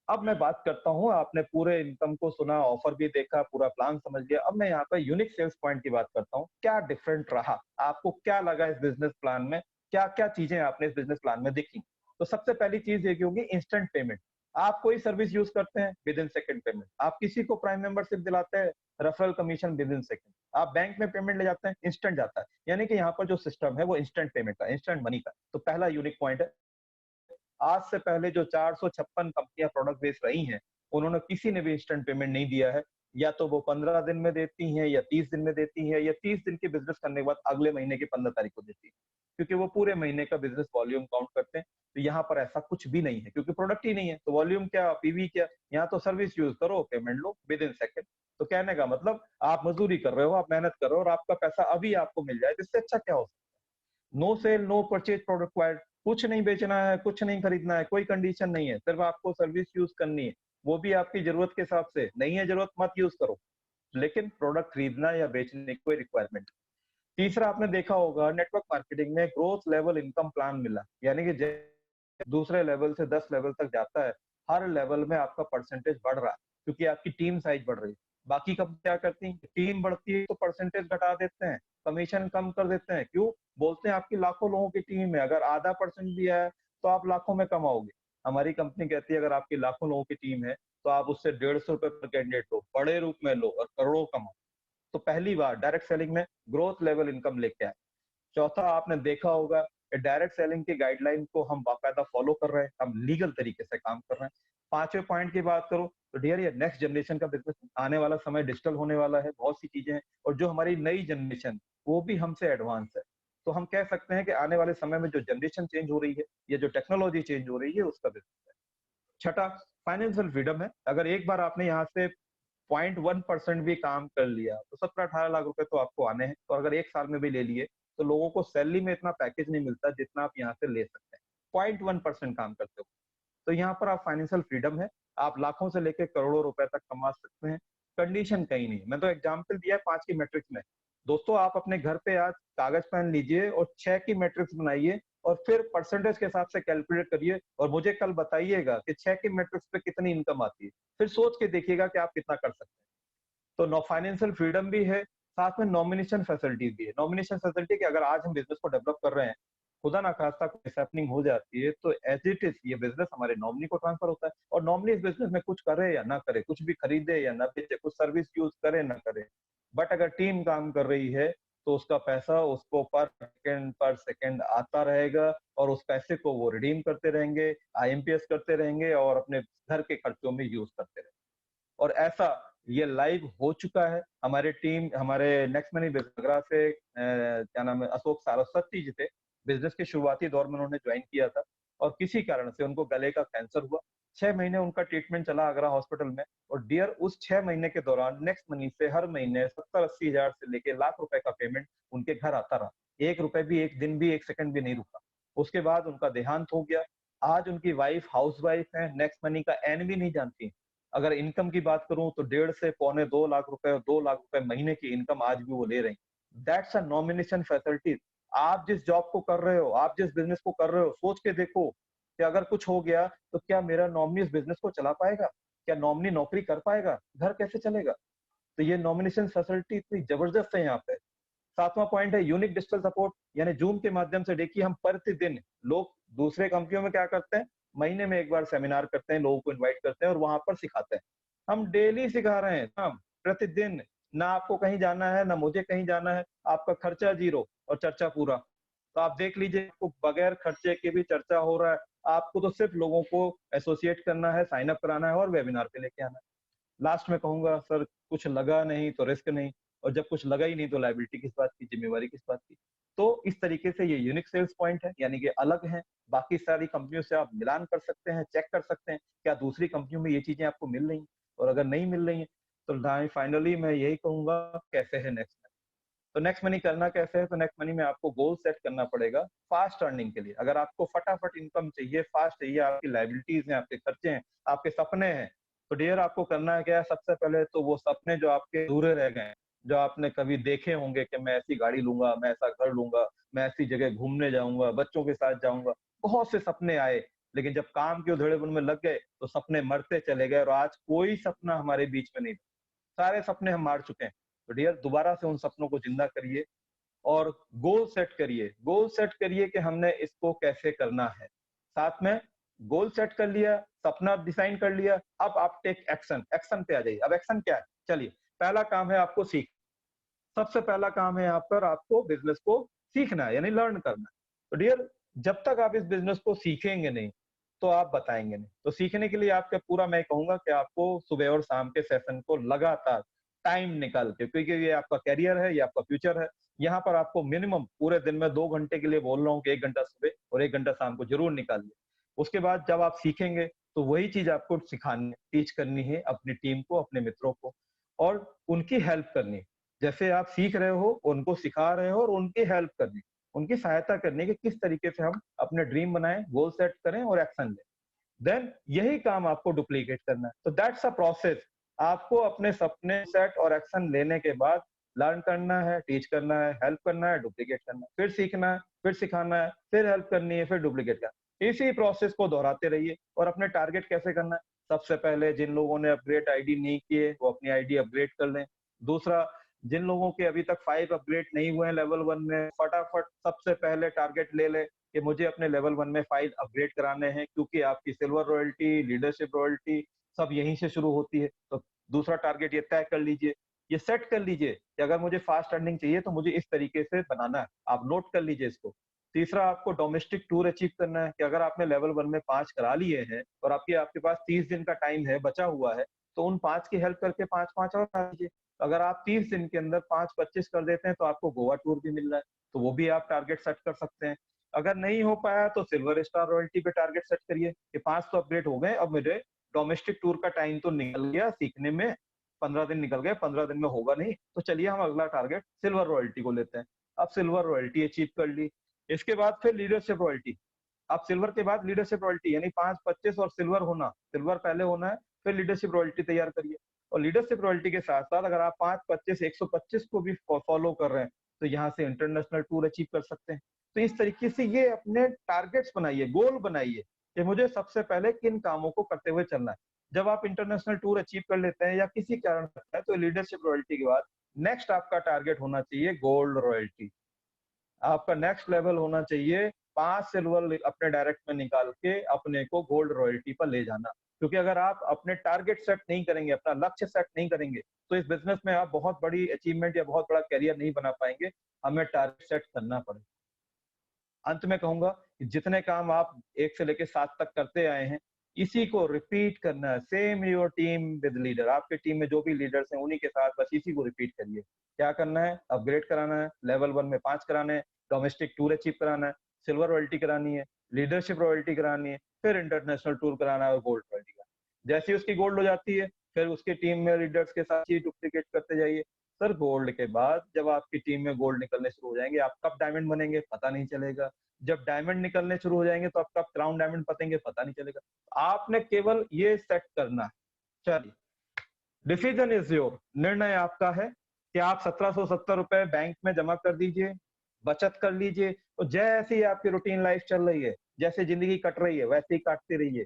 A: अब मैं बात करता हूँ, आपने पूरे इनकम को सुना, ऑफर भी देखा, पूरा प्लान समझ लिया। अब मैं यहाँ पर यूनिक सेल्स पॉइंट की बात करता हूँ। क्या डिफरेंट रहा? आपको क्या लगा इस बिज़नेस प्लान में? क्या-क्या चीज़ें आपने इस बिज़नेस प्लान में देखी? तो सबसे पहली चीज़ ये की होगी इंस्टेंट पेमेंट। आप कोई सर्विस यूज़ करते हैं, विद इन सेकंड पेमेंट। आप किसी को प्राइम मेंबरशिप दिलाते हैं, referral commission with in second. आप बैंक में पेमेंट ले जाते हैं, इंस्टेंट जाता है। यानी कि यहाँ पर जो सिस्टम है वो इंस्टेंट पेमेंट का, इंस्टेंट मनी का। तो पहला यूनिक पॉइंट है। आज से पहले जो 456 कंपनियां प्रोडक्ट बेच रही हैं, उन्होंने किसी ने भी इंस्टेंट पेमेंट नहीं दिया है। या तो वो 15 दिन में देती हैं या 30 दिन में देती हैं या 30 दिन की बिज़नेस करने के बाद अगले महीने की 15 तारीख को देती हैं। क्योंकि वो पूरे महीने का बिज़नेस वॉल्यूम काउंट करते हैं। तो यहाँ पर ऐसा कुछ भी नहीं है क्योंकि प्रोडक्ट ही नहीं है, तो वॉल्यूम क्या, पीवी क्या, यहाँ तो सर्विस यूज़ करो, payment low with in second. तो कहने का मतलब आप मज़दूरी कर रहे हो, आप मेहनत कर रहे हो और आपका पैसा अभी आपको मिल जाए, तो इससे अच्छा क्या हो सकता है? No sale, no purchase product required. कुछ नहीं बेचना है, कुछ नहीं खरीदना है, कोई कंडीशन नहीं है, सिर्फ आपको सर्विस यूज़ करनी है, वो भी आपकी ज़रूरत के हिसाब से। नहीं है ज़रूरत मत यूज़ करो, लेकिन प्रोडक्ट खरीदना या बेचने की कोई रिक्वायरमेंट। तीसरा आपने देखा होगा नेटवर्क मार्केटिंग में ग्रोथ लेवल इनकम प्लान मिला, यानी कि दूसरे लेवल से 10 लेवल तक जाता है, हर लेवल में आपका परसेंटेज बढ़ रहा है, क्योंकि आपकी टीम साइज़ बढ़ रही है। बाकी कंपनी क्या करती हैं, टीम बढ़ती है तो परसेंटेज घटा देते हैं, कमीशन कम कर देते हैं। क्यों? बोलते हैं आपकी लाखों लोगों की टीम है, अगर आधा परसेंट भी है, तो आप लाखों में कमाओगे। हमारी कंपनी कहती है अगर आपकी लाखों लोगों की टीम है, तो आप उससे ₹150 पर कैंडिडेट लो, बड़े रूप में लो और करोड़ों कमाओ। तो पहली बार डायरेक्ट सेलिंग में ग्रोथ लेवल इनकम लेके आए। चौथा आपने देखा होगा कि डायरेक्ट सेलिंग की गाइडलाइन को हम बाकायदा फॉलो कर रहे हैं, हम लीगल तरीके से काम कर रहे हैं। पांचवें पॉइंट की बात करूं तो डियर ये नेक्स्ट जनरेशन का बिजनेस, आने वाला समय डिजिटल होने वाला है, बहुत सी चीजें हैं और जो हमारी नई जनरेशन वो भी हमसे एडवांस है। तो हम कह सकते हैं कि आने वाले समय में जो जनरेशन चेंज हो रही है या जो टेक्नोलॉजी चेंज हो रही है उसका बिजनेस है। छठा फाइनेंशियल फ्रीडम है। अगर एक बार आपने यहाँ से 0.1% भी काम कर लिया तो 17-18 लाख रुपए तो आपको आने हैं। और अगर एक साल में भी ले लिए तो लोगों को सैलरी में इतना पैकेज नहीं मिलता जितना आप यहाँ से ले सकते हैं, 0.1% काम करते हो। तो यहाँ पर आप फाइनेंशियल फ्रीडम है, आप लाखों से लेकर करोड़ों रुपए तक कमा सकते हैं। कंडीशन कहीं नहीं। मैं तो एग्जांपल दिया है 5 की मैट्रिक्स में। दोस्तों आप अपने घर पे आज कागज पेन लीजिए और 6 की मैट्रिक्स बनाइए और फिर परसेंटेज के हिसाब से कैलकुलेट करिए और मुझे कल बताइएगा कि 6 की मैट्रिक्स पे कितनी इनकम आती है। फिर सोच के देखिएगा कि आप कितना कर सकते हैं। तो नो फाइनेंशियल फ्रीडम भी है, साथ में नॉमिनेशन फैसिलिटीज भी है। नॉमिनेशन फैसिलिटी कि अगर आज हम बिज़नेस को डेवलप कर रहे हैं, खुदा ना खास्ता कोई मिसहैपनिंग हो जाती है, तो एज़ इट इज़ ये बिज़नेस हमारे नॉमिनी को ट्रांसफर होता है और नॉमिनी इस बिज़नेस में कुछ करे या ना करे, कुछ भी खरीदे या ना बेचे, कुछ सर्विस यूज़ करे ना करे, बट अगर टीम काम कर रही है, तो उसका पैसा उसको पर सेकंड आता रहेगा और उस पैसे को वो रिडीम करते रहेंगे, आईएमपीएस करते रहेंगे और अपने घर के खर्चों में यूज़ करते रहेंगे। और ऐसा ये लाइव हो चुका है। हमारे टीम हमारे नेक्स्ट मनी बिजनेस से क्या नाम है अशोक सारस्वती जी थे। बिज़नेस के शुरुआती दौर में उन्होंने जॉइन किया था और किसी कारण से उनको गले का कैंसर हुआ। 6 महीने उनका ट्रीटमेंट चला आगरा हॉस्पिटल में, और डियर उस 6 महीने के दौरान नेक्स्ट मनी से हर महीने 70-80 हज़ार से लेके लाख रुपए का पेमेंट उनके घर आता रहा। 1 रुपए भी, 1 दिन भी, 1 सेकंड भी नहीं रुका। उसके बाद उनका देहांत हो गया। आज उनकी वाइफ हाउसवाइफ है, नेक्स्ट मनी का एन भी नहीं जानती। अगर इनकम की बात करूँ तो डेढ़ से पौने 2 लाख रुपए और 2 लाख रुपए महीने की इनकम आज भी वो ले रहे हैं। That's a nomination facilities. आप जिस जॉब को कर रहे हो, आप जिस बिज़नेस को कर रहे हो, सोच के देखो कि अगर कुछ हो गया तो क्या मेरा नॉमिनी इस बिज़नेस को चला पाएगा? क्या नॉमिनी नौकरी कर पाएगा? घर कैसे चलेगा? तो ये नॉमिनेशन फैसिलिटी इतनी ज़बरदस्त है यहाँ पे। 7वां पॉइंट है यूनिक डिजिटल सपोर्ट, यानी ज़ूम के माध्यम से देखिए हम प्रतिदिन, लोग दूसरे कंपनियों में क्या करते हैं, महीने में 1 बार सेमिनार करते हैं, लोगों को इनवाइट करते हैं और वहाँ पर सिखाते हैं। हम डेली सिखा रहे हैं, हम प्रतिदिन, ना आपको कहीं जाना है, ना मुझे कहीं जाना है, आपका खर्चा ज़ीरो और चर्चा पूरा। तो आप देख लीजिए, आपको बगैर खर्चे के भी चर्चा हो रहा है। आपको तो सिर्फ लोगों को एसोसिएट करना है, साइन अप कराना है और वेबिनार पे लेके आना है। लास्ट में कहूँगा सर, कुछ लगा नहीं तो रिस्क नहीं, और जब कुछ लगा ही नहीं तो लायबिलिटी किस बात की, ज़िम्मेवारी किस बात की। तो इस तरीके से ये यूनिक सेल्स पॉइंट है, यानी कि अलग हैं, बाकी सारी कंपनियों से आप मिलान कर सकते हैं, चेक कर सकते हैं, क्या दूसरी कंपनियों में ये चीज़ें आपको मिल रही हैं? और अगर नहीं मिल रही हैं, तो दाएँ फाइनली मैं यही कहूँगा, कैसे है नेक्स्ट मनी? तो नेक्स्ट मनी करना कैसे है? तो नेक्स्ट मनी में आपको गोल सेट करना पड़ेगा फास्ट अर्निंग के लिए। अगर आपको फटाफट इनकम चाहिए, फास्ट चाहिए, आपकी लायबिलिटीज़ हैं, आपके खर्चे हैं, आपके सपने हैं, तो डियर आपको करना है क्या है? सबसे पहले तो वो सपने जो आपके अधूरे रह गए हैं, जो आपने कभी देखे होंगे कि मैं ऐसी गाड़ी लूँगा, मैं ऐसा घर लूँगा, मैं ऐसी जगह घूमने जाऊँगा, बच्चों के साथ जाऊँगा। बहुत से सपने आए, लेकिन जब काम के उधेड़पन में लग गए, तो सपने मरते चले गए और आज कोई सपना हमारे बीच में नहीं। सारे सपने हम मार चुके हैं। तो डियर दोबारा से उन सपनों को ज़िंदा करिए और गोल सेट करिए। गोल सेट करिए कि हमने इसको कैसे करना है। साथ में गोल सेट कर लिया, सपना डिफाइन कर लिया, अब आप टेक एक्शन, एक्शन पे आ जाइए। अब एक्शन क्या है? चलिए, पहला काम है आपको सबसे पहला काम है यहाँ पर आपको बिज़नेस को सीखना है, यानी लर्न करना है। तो डियर जब तक आप इस बिज़नेस को सीखेंगे नहीं, तो आप बताएँगे नहीं। तो सीखने के लिए आपका पूरा मैं कहूँगा कि आपको सुबह और शाम के सेशन को लगातार टाइम निकाल के, क्योंकि ये आपका करियर है, ये आपका फ्यूचर है। यहाँ पर आपको मिनिमम पूरे दिन में 2 घंटे के लिए बोल रहा हूँ कि 1 घंटा सुबह और 1 घंटा शाम को ज़रूर निकालिए। उसके बाद जब आप सीखेंगे, तो वही चीज़ आपको सिखानी है, टीच करनी है अपनी टीम को, अपने मित्रों को, और उनकी हेल्प करनी है। जैसे आप सीख रहे हो, उनको सिखा रहे हो और उनकी हेल्प करनी, उनकी सहायता करनी कि किस तरीके से हम अपने ड्रीम बनाएँ, गोल सेट करें और एक्शन लें। देन यही काम आपको डुप्लीकेट करना है। तो दैट्स अ प्रोसेस। आपको अपने सपने सेट और एक्शन लेने के बाद लर्न करना है, टीच करना है, हेल्प करना है, डुप्लीकेट करना है, फिर सीखना है, फिर सिखाना है, फिर हेल्प करनी है, फिर डुप्लीकेट करना है। इसी प्रोसेस को दोहराते रहिए। और अपने टारगेट कैसे करना है? सबसे पहले जिन लोगों ने अपग्रेड आईडी नहीं किए, वो अपनी आईडी अपग्रेड कर लें। दूसरा, जिन लोगों के अभी तक 5 अपग्रेड नहीं हुए हैं लेवल 1 में, फटाफट सबसे पहले टारगेट ले लें कि मुझे अपने लेवल 1 में फाइल अपग्रेड कराने हैं, क्योंकि आपकी सिल्वर रॉयल्टी, लीडरशिप रॉयल्टी सब यहीं से शुरू होती है। तो दूसरा टारगेट ये तय कर लीजिए, ये सेट कर लीजिए कि अगर मुझे फास्ट अर्निंग चाहिए तो मुझे इस तरीके से बनाना है। आप नोट कर लीजिए इसको। तीसरा, आपको डोमेस्टिक टूर अचीव करना है कि अगर आपने लेवल 1 में 5 करा लिए हैं और आपके आपके पास 30 दिन का टाइम है, बचा हुआ है, तो उन 5 की हेल्प करके 5-5 और करा लीजिए। अगर आप 30 दिन के अंदर 5-25 कर देते हैं तो आपको गोवा टूर भी मिल रहा है, तो वो भी आप टारगेट सेट कर सकते हैं। अगर नहीं हो पाया तो सिल्वर स्टार रॉयल्टी पे टारगेट सेट करिए कि 5 तो अपग्रेड हो गए, अब मुझे डोमेस्टिक टूर का टाइम तो निकल गया सीखने में, 15 दिन निकल गए, 15 दिन में होगा नहीं, तो चलिए हम अगला टारगेट सिल्वर रॉयल्टी को लेते हैं। अब सिल्वर रॉयल्टी अचीव कर ली, इसके बाद फिर लीडरशिप रॉयल्टी। अब सिल्वर के बाद लीडरशिप रॉयल्टी, यानी 5-25 और सिल्वर होना, सिल्वर पहले होना है, फिर लीडरशिप रॉयल्टी तैयार करिए। और लीडरशिप रॉयल्टी के साथ-साथ अगर आप 5-25, 125 को भी फॉलो कर रहे हैं, तो यहाँ से इंटरनेशनल टूर अचीव कर सकते हैं। तो इस तरीके से ये अपने टारगेट्स बनाइए, गोल बनाइए कि मुझे सबसे पहले किन कामों को करते हुए चलना है। जब आप इंटरनेशनल टूर अचीव कर लेते हैं या किसी कारण से है, तो लीडरशिप रॉयल्टी के बाद नेक्स्ट आपका टारगेट होना चाहिए गोल्ड रॉयल्टी। आपका नेक्स्ट लेवल होना चाहिए 5 सिल्वर अपने डायरेक्ट में निकाल के अपने को गोल्ड रॉयल्टी पर ले जाना। क्योंकि अगर आप अपने टारगेट सेट नहीं करेंगे, अपना लक्ष्य सेट नहीं करेंगे, तो इस बिज़नेस में आप बहुत बड़ी अचीवमेंट या बहुत बड़ा करियर नहीं बना पाएँगे। हमें टारगेट सेट करना पड़ेगा। अंत में कहूँगा कि जितने काम आप 1 से लेके 7 तक करते आए हैं, इसी को रिपीट करना है। Same your team with leader. आपकी टीम में जो भी लीडर्स हैं, उन्हीं के साथ बस इसी को रिपीट करिए। क्या करना है? अपग्रेड कराना है, लेवल 1 में 5 कराने हैं, डोमेस्टिक टूर अचीव कराना है, सिल्वर रॉयल्टी करानी है, लीडरशिप रॉयल्टी करानी है, फिर इंटरनेशनल टूर कराना है और गोल्ड रॉयल्टी कराना। जैसे ही उसकी गोल्ड हो जाती है, फिर उसकी टीम में लीडर्स के साथ ही डुप्लीकेट करते जाइए। सर गोल्ड के बाद जब आपकी टीम में गोल्ड निकलने शुरू हो जाएंगे, आप कब डायमंड बनेंगे पता नहीं चलेगा। जब डायमंड निकलने शुरू हो जाएंगे तो आप कब क्राउन डायमंड पतेंगे पता नहीं चलेगा। आपने केवल ये सेट करना है। चलिए, डिसीजन इज योर, निर्णय आपका है कि आप 1770 रुपए बैंक में जमा कर दीजिए, बचत कर लीजिए, तो जैसे ही आपकी रूटीन लाइफ चल रही है, जैसे जिंदगी कट रही है वैसे ही काटती रहिए।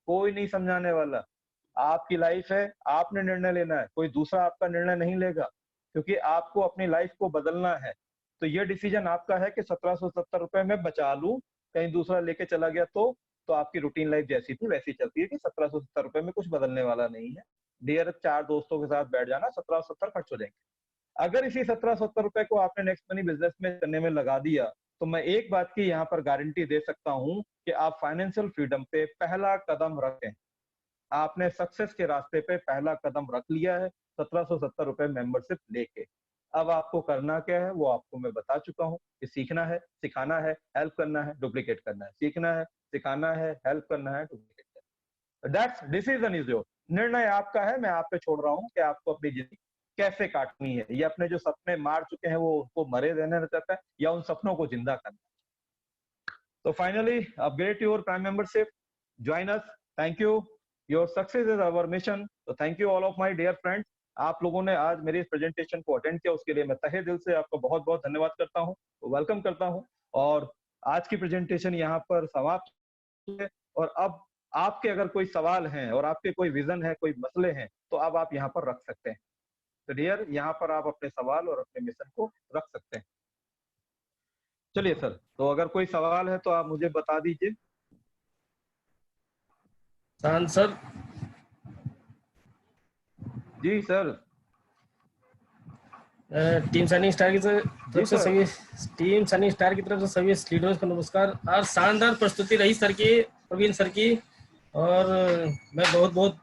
A: कोई नहीं समझाने वाला। आपकी लाइफ है, आपने निर्णय लेना है, कोई दूसरा आपका निर्णय नहीं लेगा, क्योंकि आपको अपनी लाइफ को बदलना है। तो ये डिसीजन आपका है कि 1770 रुपए में बचा लूं, कहीं दूसरा लेके चला गया तो आपकी रूटीन लाइफ जैसी थी वैसी चलती है कि 1770 रुपए में कुछ बदलने वाला नहीं है। डियर 4 दोस्तों के साथ बैठ जाना, 1770 खर्च हो जाएंगे। अगर इसी 1770 रुपए को आपने नेक्स्ट मनी बिजनेस में करने में लगा दिया, तो मैं एक बात की यहाँ पर गारंटी दे सकता हूँ कि आप फाइनेंशियल फ्रीडम पे पहला कदम रखें। आपने सक्सेस के रास्ते पे पहला कदम रख लिया है 1770 रुपए मेंबरशिप लेके। अब आपको करना क्या है वो आपको मैं बता चुका हूँ कि सीखना है, सिखाना है, हेल्प करना है, डुप्लीकेट करना है। सीखना है, सिखाना है, हेल्प करना है, डुप्लीकेट करना है। दैट्स डिसीजन इज योर, निर्णय आपका है। मैं आप पे छोड़ रहा हूँ कि आपको अपनी जिंदगी कैसे काटनी है। ये अपने जो सपने मार चुके हैं वो उनको मरे रहने चाहता है या उन सपनों को जिंदा करना है। तो finally upgrade your prime membership, join us, thank you. Your success is our mission. तो thank you all of my dear friends, आप लोगों ने आज मेरी इस प्रेजेंटेशन को अटेंड किया, उसके लिए मैं तहे दिल से आपका बहुत बहुत धन्यवाद करता हूँ, वेलकम करता हूँ। और आज की प्रेजेंटेशन यहाँ पर समाप्त है। और अब आपके अगर कोई सवाल हैं और आपके कोई विजन है, कोई मसले हैं, तो अब आप यहाँ पर रख सकते हैं। तो डियर, यहाँ पर आप अपने सवाल और अपने मिशन को रख सकते हैं। चलिए सर, तो अगर कोई सवाल है तो आप मुझे बता दीजिए।
B: सर
A: जी सर।
B: टीम सनी स्टार की तरफ से सभी लीडर्स को नमस्कार। और शानदार प्रस्तुति रही सर की, प्रवीण सर की, और मैं बहुत बहुत